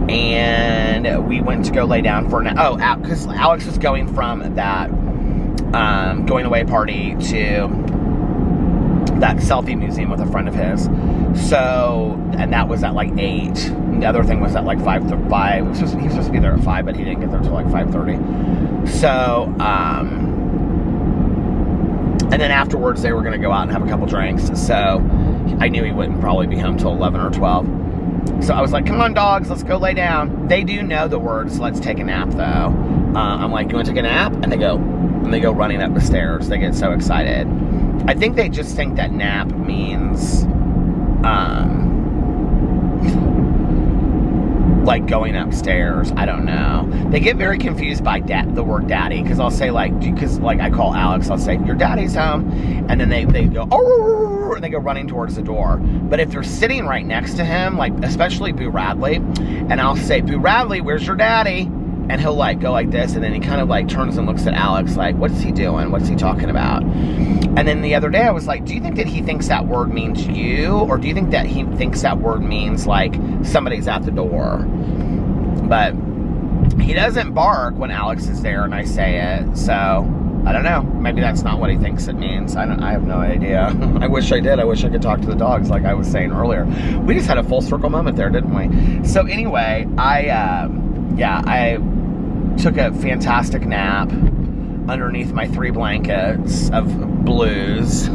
and we went to go lay down for an hour. Because Alex was going from that going away party to that selfie museum with a friend of his. So, and that was at like 8. And the other thing was at like 5:05. He was supposed to be there at 5, but he didn't get there until like 5:30. So, and then afterwards they were going to go out and have a couple drinks. So I knew he wouldn't probably be home till 11 or 12. So I was like, come on dogs, let's go lay down. They do know the words, let's take a nap though. I'm like, you want to take a nap? And they go running up the stairs. They get so excited. I think they just think that nap means, like going upstairs. I don't know. They get very confused by the word daddy, because I'll say like I call Alex, I'll say, your daddy's home, and then they go, oh, and they go running towards the door. But if they're sitting right next to him, like especially Boo Radley, and I'll say, Boo Radley, where's your daddy? And he'll like go like this, and then he kind of like turns and looks at Alex like, what's he doing? What's he talking about? And then the other day I was like, do you think that he thinks that word means you? Or do you think that he thinks that word means like somebody's at the door? But he doesn't bark when Alex is there and I say it. So I don't know. Maybe that's not what he thinks it means. I have no idea. I wish I did. I wish I could talk to the dogs like I was saying earlier. We just had a full circle moment there, didn't we? So anyway, I took a fantastic nap underneath my 3 blankets of blues.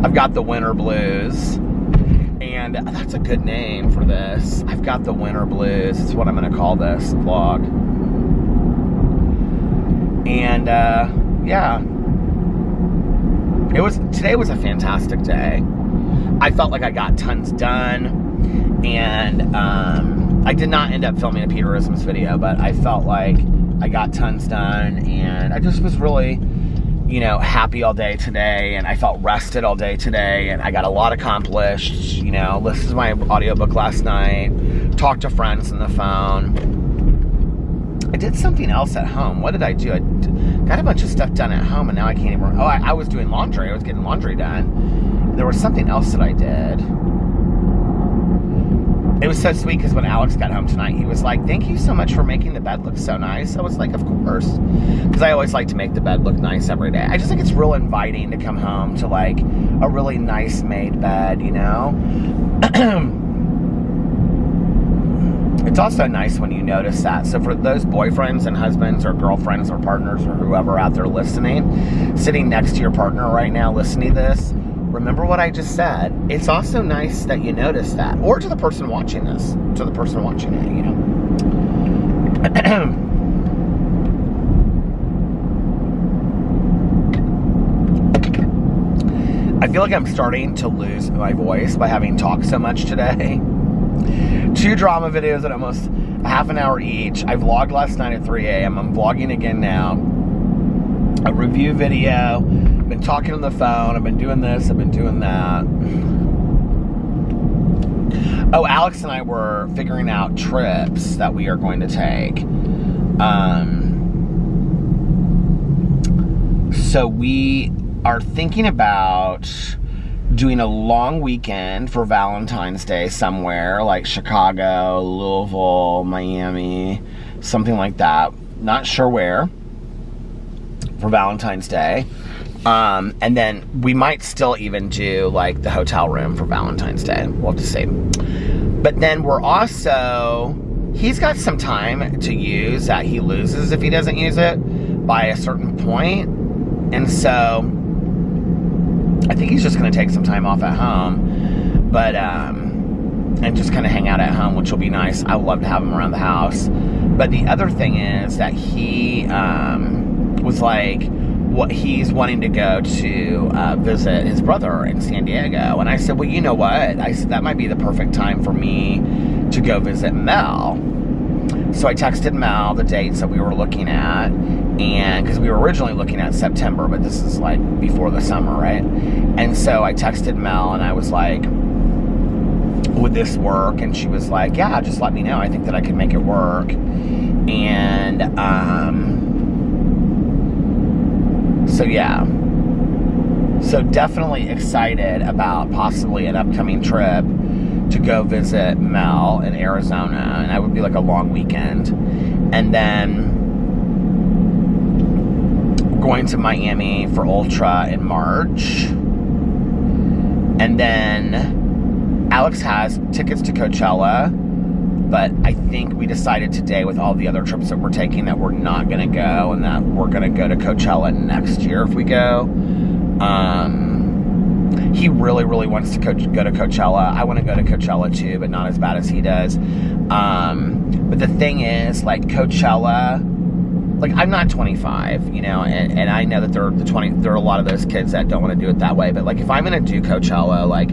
I've got the winter blues, and that's a good name for this. I've got the winter blues. It's what I'm going to call this vlog. And yeah, today was a fantastic day. I felt like I got tons done, and I did not end up filming a Peterisms video, but I felt like I got tons done, and I just was really, happy all day today, and I felt rested all day today, and I got a lot accomplished. Listened to my audiobook last night, talked to friends on the phone. I did something else at home. What did I do? I got a bunch of stuff done at home, and now I can't even... Oh, I was doing laundry. I was getting laundry done. There was something else that I did. it was so sweet because when Alex got home tonight, he was like, thank you so much for making the bed look so nice. I was like, of course. Because I always like to make the bed look nice every day. I just think it's real inviting to come home to like a really nice made bed, you know? It's also nice when you notice that. So for those boyfriends and husbands or girlfriends or partners or whoever out there listening, sitting next to your partner right now listening to this, remember what I just said. It's also nice that you notice that. Or to the person watching this. To the person watching it, you know. I feel like I'm starting to lose my voice by having talked so much today. 2 drama videos at almost a half an hour each. I vlogged last night at 3 a.m. I'm vlogging again now. A review video. I've been talking on the phone. I've been doing this. I've been doing that. Oh, Alex and I were figuring out trips that we are going to take. So we are thinking about doing a long weekend for Valentine's Day somewhere, like Chicago, Louisville, Miami, something like that. Not sure where for Valentine's Day. And then we might still even do like the hotel room for Valentine's Day. We'll have to see. But then we're also, he's got some time to use that he loses if he doesn't use it by a certain point. And so I think he's just going to take some time off at home, but, and just kind of hang out at home, which will be nice. I would love to have him around the house. But the other thing is that he, was like, what he's wanting to go to, visit his brother in San Diego. And I said, well, you know what? I said, that might be the perfect time for me to go visit Mel. So I texted Mel the dates that we were looking at, and because we were originally looking at September, but this is like before the summer, right? And so I texted Mel and I was like, would this work? And she was like, yeah, just let me know. I think that I could make it work. And so yeah, so definitely excited about possibly an upcoming trip to go visit Mel in Arizona, and that would be like a long weekend. And then going to Miami for Ultra in March. And then Alex has tickets to Coachella, but I think we decided today with all the other trips that we're taking that we're not going to go, and that we're going to go to Coachella next year if we go. He really, really wants to go to Coachella. I want to go to Coachella too, but not as bad as he does. But the thing is, like, Coachella, like, I'm not 25, you know, and I know that there are a lot of those kids that don't want to do it that way. But like, if I'm going to do Coachella, like,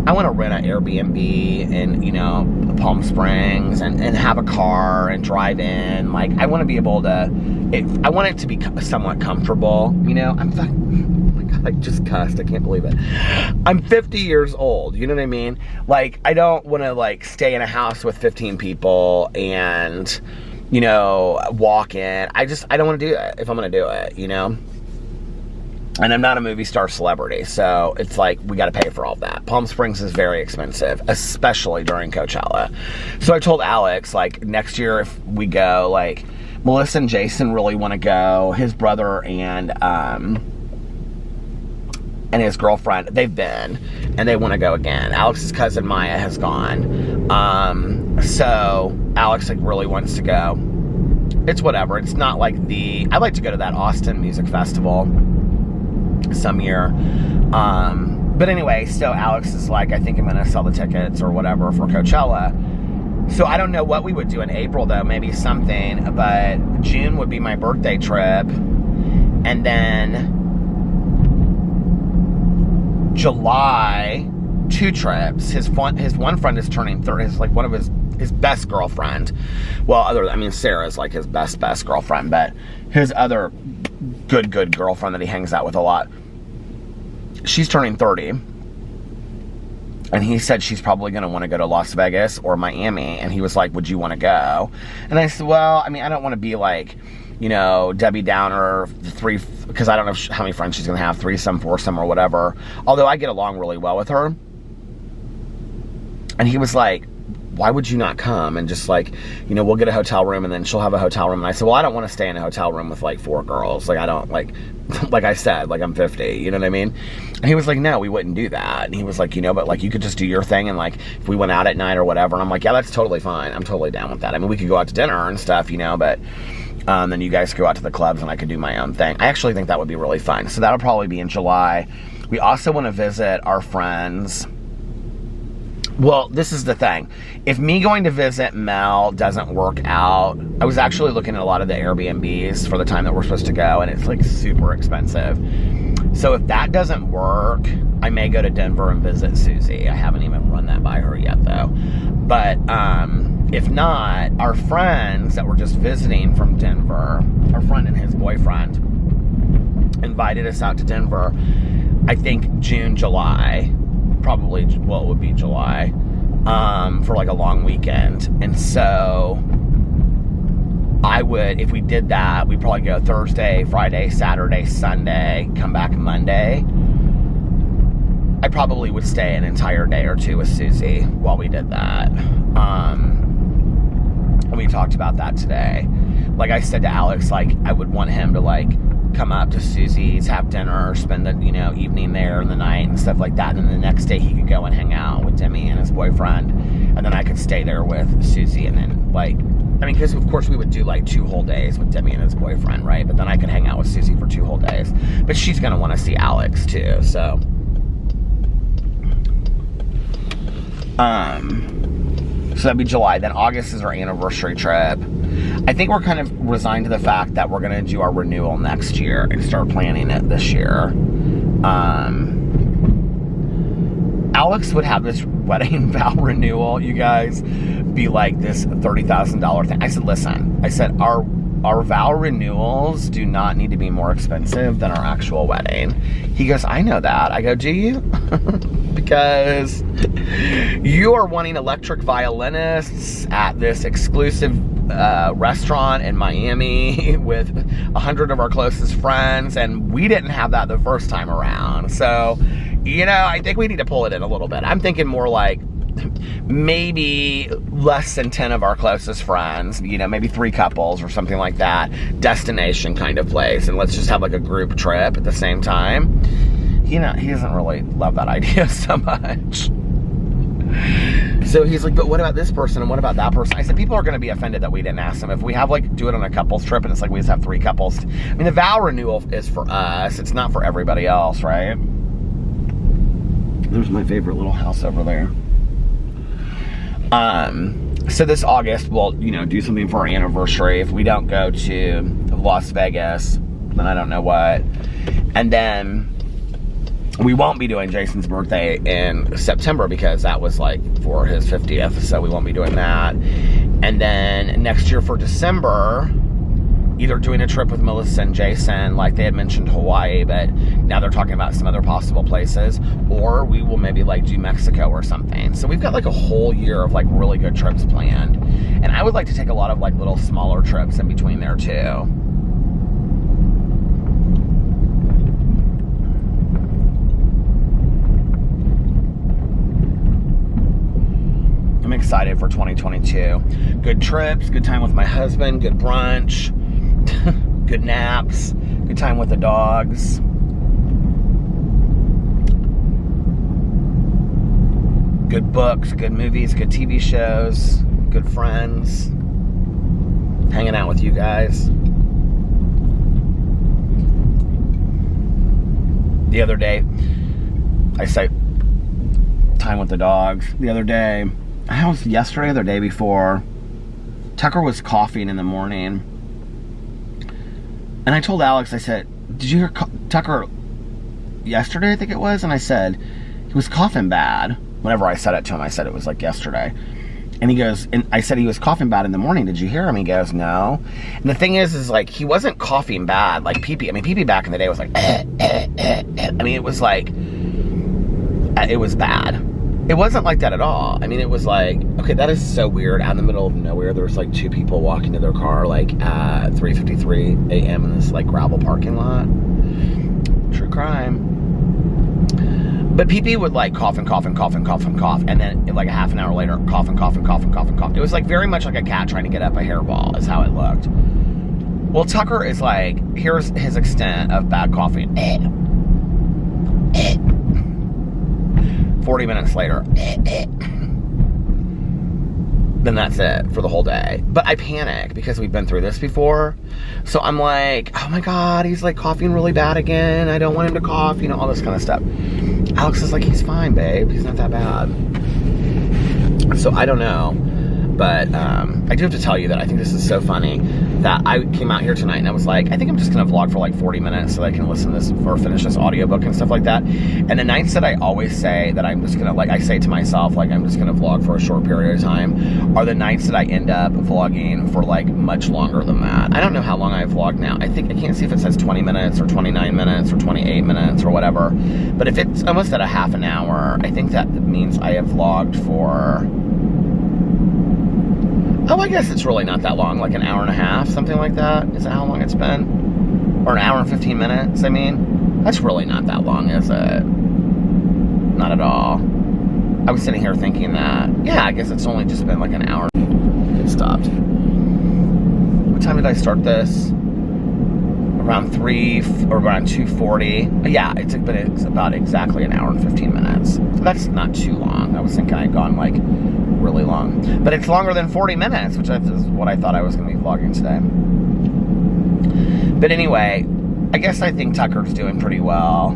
I want to rent an Airbnb in, you know, Palm Springs and have a car and drive in. Like, I want to be able to, I want it to be somewhat comfortable, you know. I just cussed. I can't believe it. I'm 50 years old. You know what I mean? Like, I don't want to, like, stay in a house with 15 people and, you know, walk in. I don't want to do it if I'm going to do it, you know? And I'm not a movie star celebrity, so it's like, we got to pay for all of that. Palm Springs is very expensive, especially during Coachella. So I told Alex, like, next year if we go, like, Melissa and Jason really want to go. His brother and his girlfriend, they've been, and they want to go again. Alex's cousin Maya has gone. So Alex, like, really wants to go. It's whatever. It's not like I'd like to go to that Austin Music Festival some year. But anyway, so Alex is like, I think I'm going to sell the tickets or whatever for Coachella. So I don't know what we would do in April, though. Maybe something. But June would be my birthday trip. And then July, 2 trips. His one friend is turning 30. It's like one of his best girlfriend. Well, Sarah's like his best girlfriend, but his other good girlfriend that he hangs out with a lot, she's turning 30. And he said she's probably going to want to go to Las Vegas or Miami. And he was like, would you want to go? And I said, well, I mean, I don't want to be like, you know, Debbie Downer, because I don't know how many friends she's going to have, 3-some, 4-some, or whatever. Although I get along really well with her. And he was like, why would you not come? And just like, you know, we'll get a hotel room and then she'll have a hotel room. And I said, well, I don't want to stay in a hotel room with like 4 girls. Like, I don't like I said, like I'm 50, you know what I mean? And he was like, no, we wouldn't do that. And he was like, you know, but like you could just do your thing. And like, if we went out at night or whatever, and I'm like, yeah, that's totally fine. I'm totally down with that. I mean, we could go out to dinner and stuff, you know, but then you guys go out to the clubs and I could do my own thing. I actually think that would be really fun. So that'll probably be in July. We also want to visit our friends. Well, this is the thing. If me going to visit Mel doesn't work out, I was actually looking at a lot of the Airbnbs for the time that we're supposed to go, and it's like super expensive. So if that doesn't work, I may go to Denver and visit Susie. I haven't even run that by her yet, though. But if not, our friends that were just visiting from Denver, our friend and his boyfriend, invited us out to Denver, I think June, July. Probably, well, it would be July, for like a long weekend. And so I would, if we did that, we'd probably go Thursday, Friday, Saturday, Sunday, come back Monday. I probably would stay an entire day or two with Susie while we did that. And we talked about that today. Like I said to Alex, like I would want him to like come up to Susie's, have dinner, spend the, you know, evening there and the night and stuff like that. And then the next day he could go and hang out with Demi and his boyfriend. And then I could stay there with Susie. And then like, I mean, because of course we would do like 2 whole days with Demi and his boyfriend, right? But then I could hang out with Susie for 2 whole days. But she's going to want to see Alex too, so. So that'd be July. Then August is our anniversary trip. I think we're kind of resigned to the fact that we're going to do our renewal next year and start planning it this year. Alex would have this wedding vow renewal, you guys, be like this $30,000 thing. I said, listen, I said, our vow renewals do not need to be more expensive than our actual wedding. He goes, I know that. I go, do you? Because you are wanting electric violinists at this exclusive restaurant in Miami with 100 of our closest friends, and we didn't have that the first time around. So, you know, I think we need to pull it in a little bit. I'm thinking more like maybe less than 10 of our closest friends, you know, maybe 3 couples or something like that, destination kind of place, and let's just have like a group trip at the same time. You know, he doesn't really love that idea so much. So he's like, but what about this person and what about that person? I said, people are going to be offended that we didn't ask them. If we have like, do it on a couples trip and it's like we just have 3 couples. I mean, the vow renewal is for us. It's not for everybody else, right? There's my favorite little house over there. So this August, we'll, you know, do something for our anniversary. If we don't go to Las Vegas, then I don't know what. And then we won't be doing Jason's birthday in September because that was like for his 50th, so we won't be doing that. And then next year for December, either doing a trip with Melissa and Jason, like they had mentioned Hawaii, but now they're talking about some other possible places, or we will maybe like do Mexico or something. So we've got like a whole year of like really good trips planned. And I would like to take a lot of like little smaller trips in between there too. I'm excited for 2022. Good trips, good time with my husband, good brunch, good naps, good time with the dogs. Good books, good movies, good TV shows, good friends, hanging out with you guys. The other day, I say time with the dogs. The other day, I was yesterday or the day before, Tucker was coughing in the morning. And I told Alex, I said, did you hear Tucker yesterday, I think it was? And I said, he was coughing bad. Whenever I said it to him, I said it was like yesterday. And he goes, and I said he was coughing bad in the morning. Did you hear him? He goes, no. And the thing is like, he wasn't coughing bad, like pee-pee. I mean, pee-pee back in the day was like, I mean, it was like, it was bad. It wasn't like that at all. I mean, it was like, okay, that is so weird. Out in the middle of nowhere, there was like 2 people walking to their car like at 3:53 a.m. in this like gravel parking lot. True crime. But PP would like cough and cough and cough and cough and cough, and then like a half an hour later, cough and cough and cough and cough and cough. It was like very much like a cat trying to get up a hairball is how it looked. Well, Tucker is like, here's his extent of bad coughing. 40 minutes later, then that's it for the whole day. But I panic because we've been through this before. So I'm like, oh my God, he's like coughing really bad again. I don't want him to cough, you know, all this kind of stuff. Alex is like, he's fine, babe. He's not that bad. So I don't know. But I do have to tell you that I think this is so funny that I came out here tonight and I was like, I think I'm just going to vlog for like 40 minutes so that I can listen to this or finish this audiobook and stuff like that. And the nights that I always say that I'm just going to, like I say to myself, like I'm just going to vlog for a short period of time, are the nights that I end up vlogging for like much longer than that. I don't know how long I've vlogged now. I can't see if it says 20 minutes or 29 minutes or 28 minutes or whatever. But if it's almost at a half an hour, I think that means I have vlogged for... Oh, I guess it's really not that long, like an hour and a half, something like that. Is that how long it's been? Or an hour and 15 minutes, I mean? That's really not that long, is it? Not at all. I was sitting here thinking that, yeah, I guess it's only just been like an hour. It stopped. What time did I start this? Around 3 or around 2:40. Yeah, it's about exactly an hour and 15 minutes. So that's not too long. I was thinking I'd gone like really long. But it's longer than 40 minutes, which is what I thought I was going to be vlogging today. But anyway, I guess I think Tucker's doing pretty well.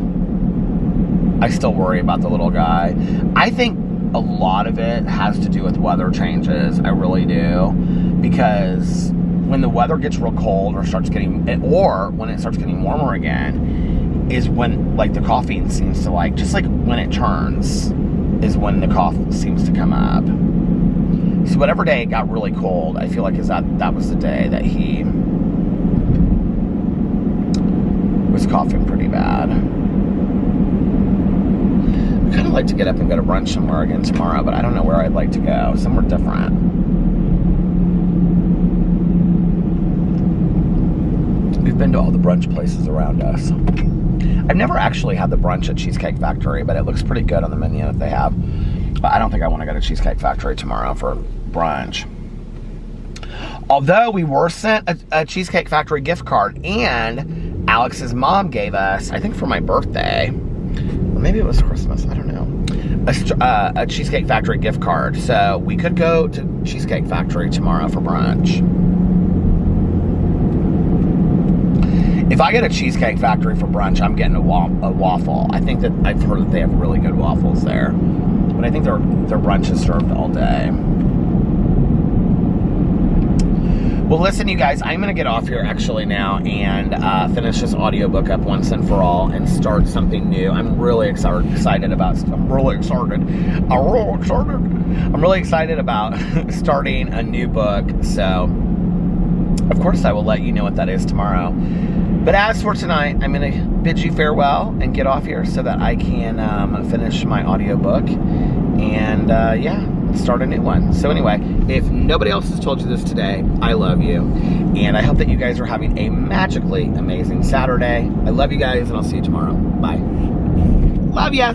I still worry about the little guy. I think a lot of it has to do with weather changes. I really do. Because when the weather gets real cold or when it starts getting warmer again, is when like the coughing seems to like, just like when it turns, is when the cough seems to come up. So whatever day it got really cold, I feel like that was the day that he was coughing pretty bad. I'd kind of like to get up and go to brunch somewhere again tomorrow, but I don't know where I'd like to go. Somewhere different. We've been to all the brunch places around us. I've never actually had the brunch at Cheesecake Factory, but it looks pretty good on the menu that they have. But I don't think I want to go to Cheesecake Factory tomorrow for brunch. Although we were sent a Cheesecake Factory gift card, and Alex's mom gave us, I think for my birthday, or maybe it was Christmas, I don't know, a Cheesecake Factory gift card. So we could go to Cheesecake Factory tomorrow for brunch. If I get a Cheesecake Factory for brunch, I'm getting a waffle. I think that I've heard that they have really good waffles there. But I think their brunch is served all day. Well, listen, you guys, I'm going to get off here actually now and finish this audiobook up once and for all and start something new. I'm really excited about starting a new book. So, of course, I will let you know what that is tomorrow. But as for tonight, I'm going to bid you farewell and get off here so that I can finish my audiobook and, start a new one. So anyway, if nobody else has told you this today, I love you. And I hope that you guys are having a magically amazing Saturday. I love you guys, and I'll see you tomorrow. Bye. Love ya.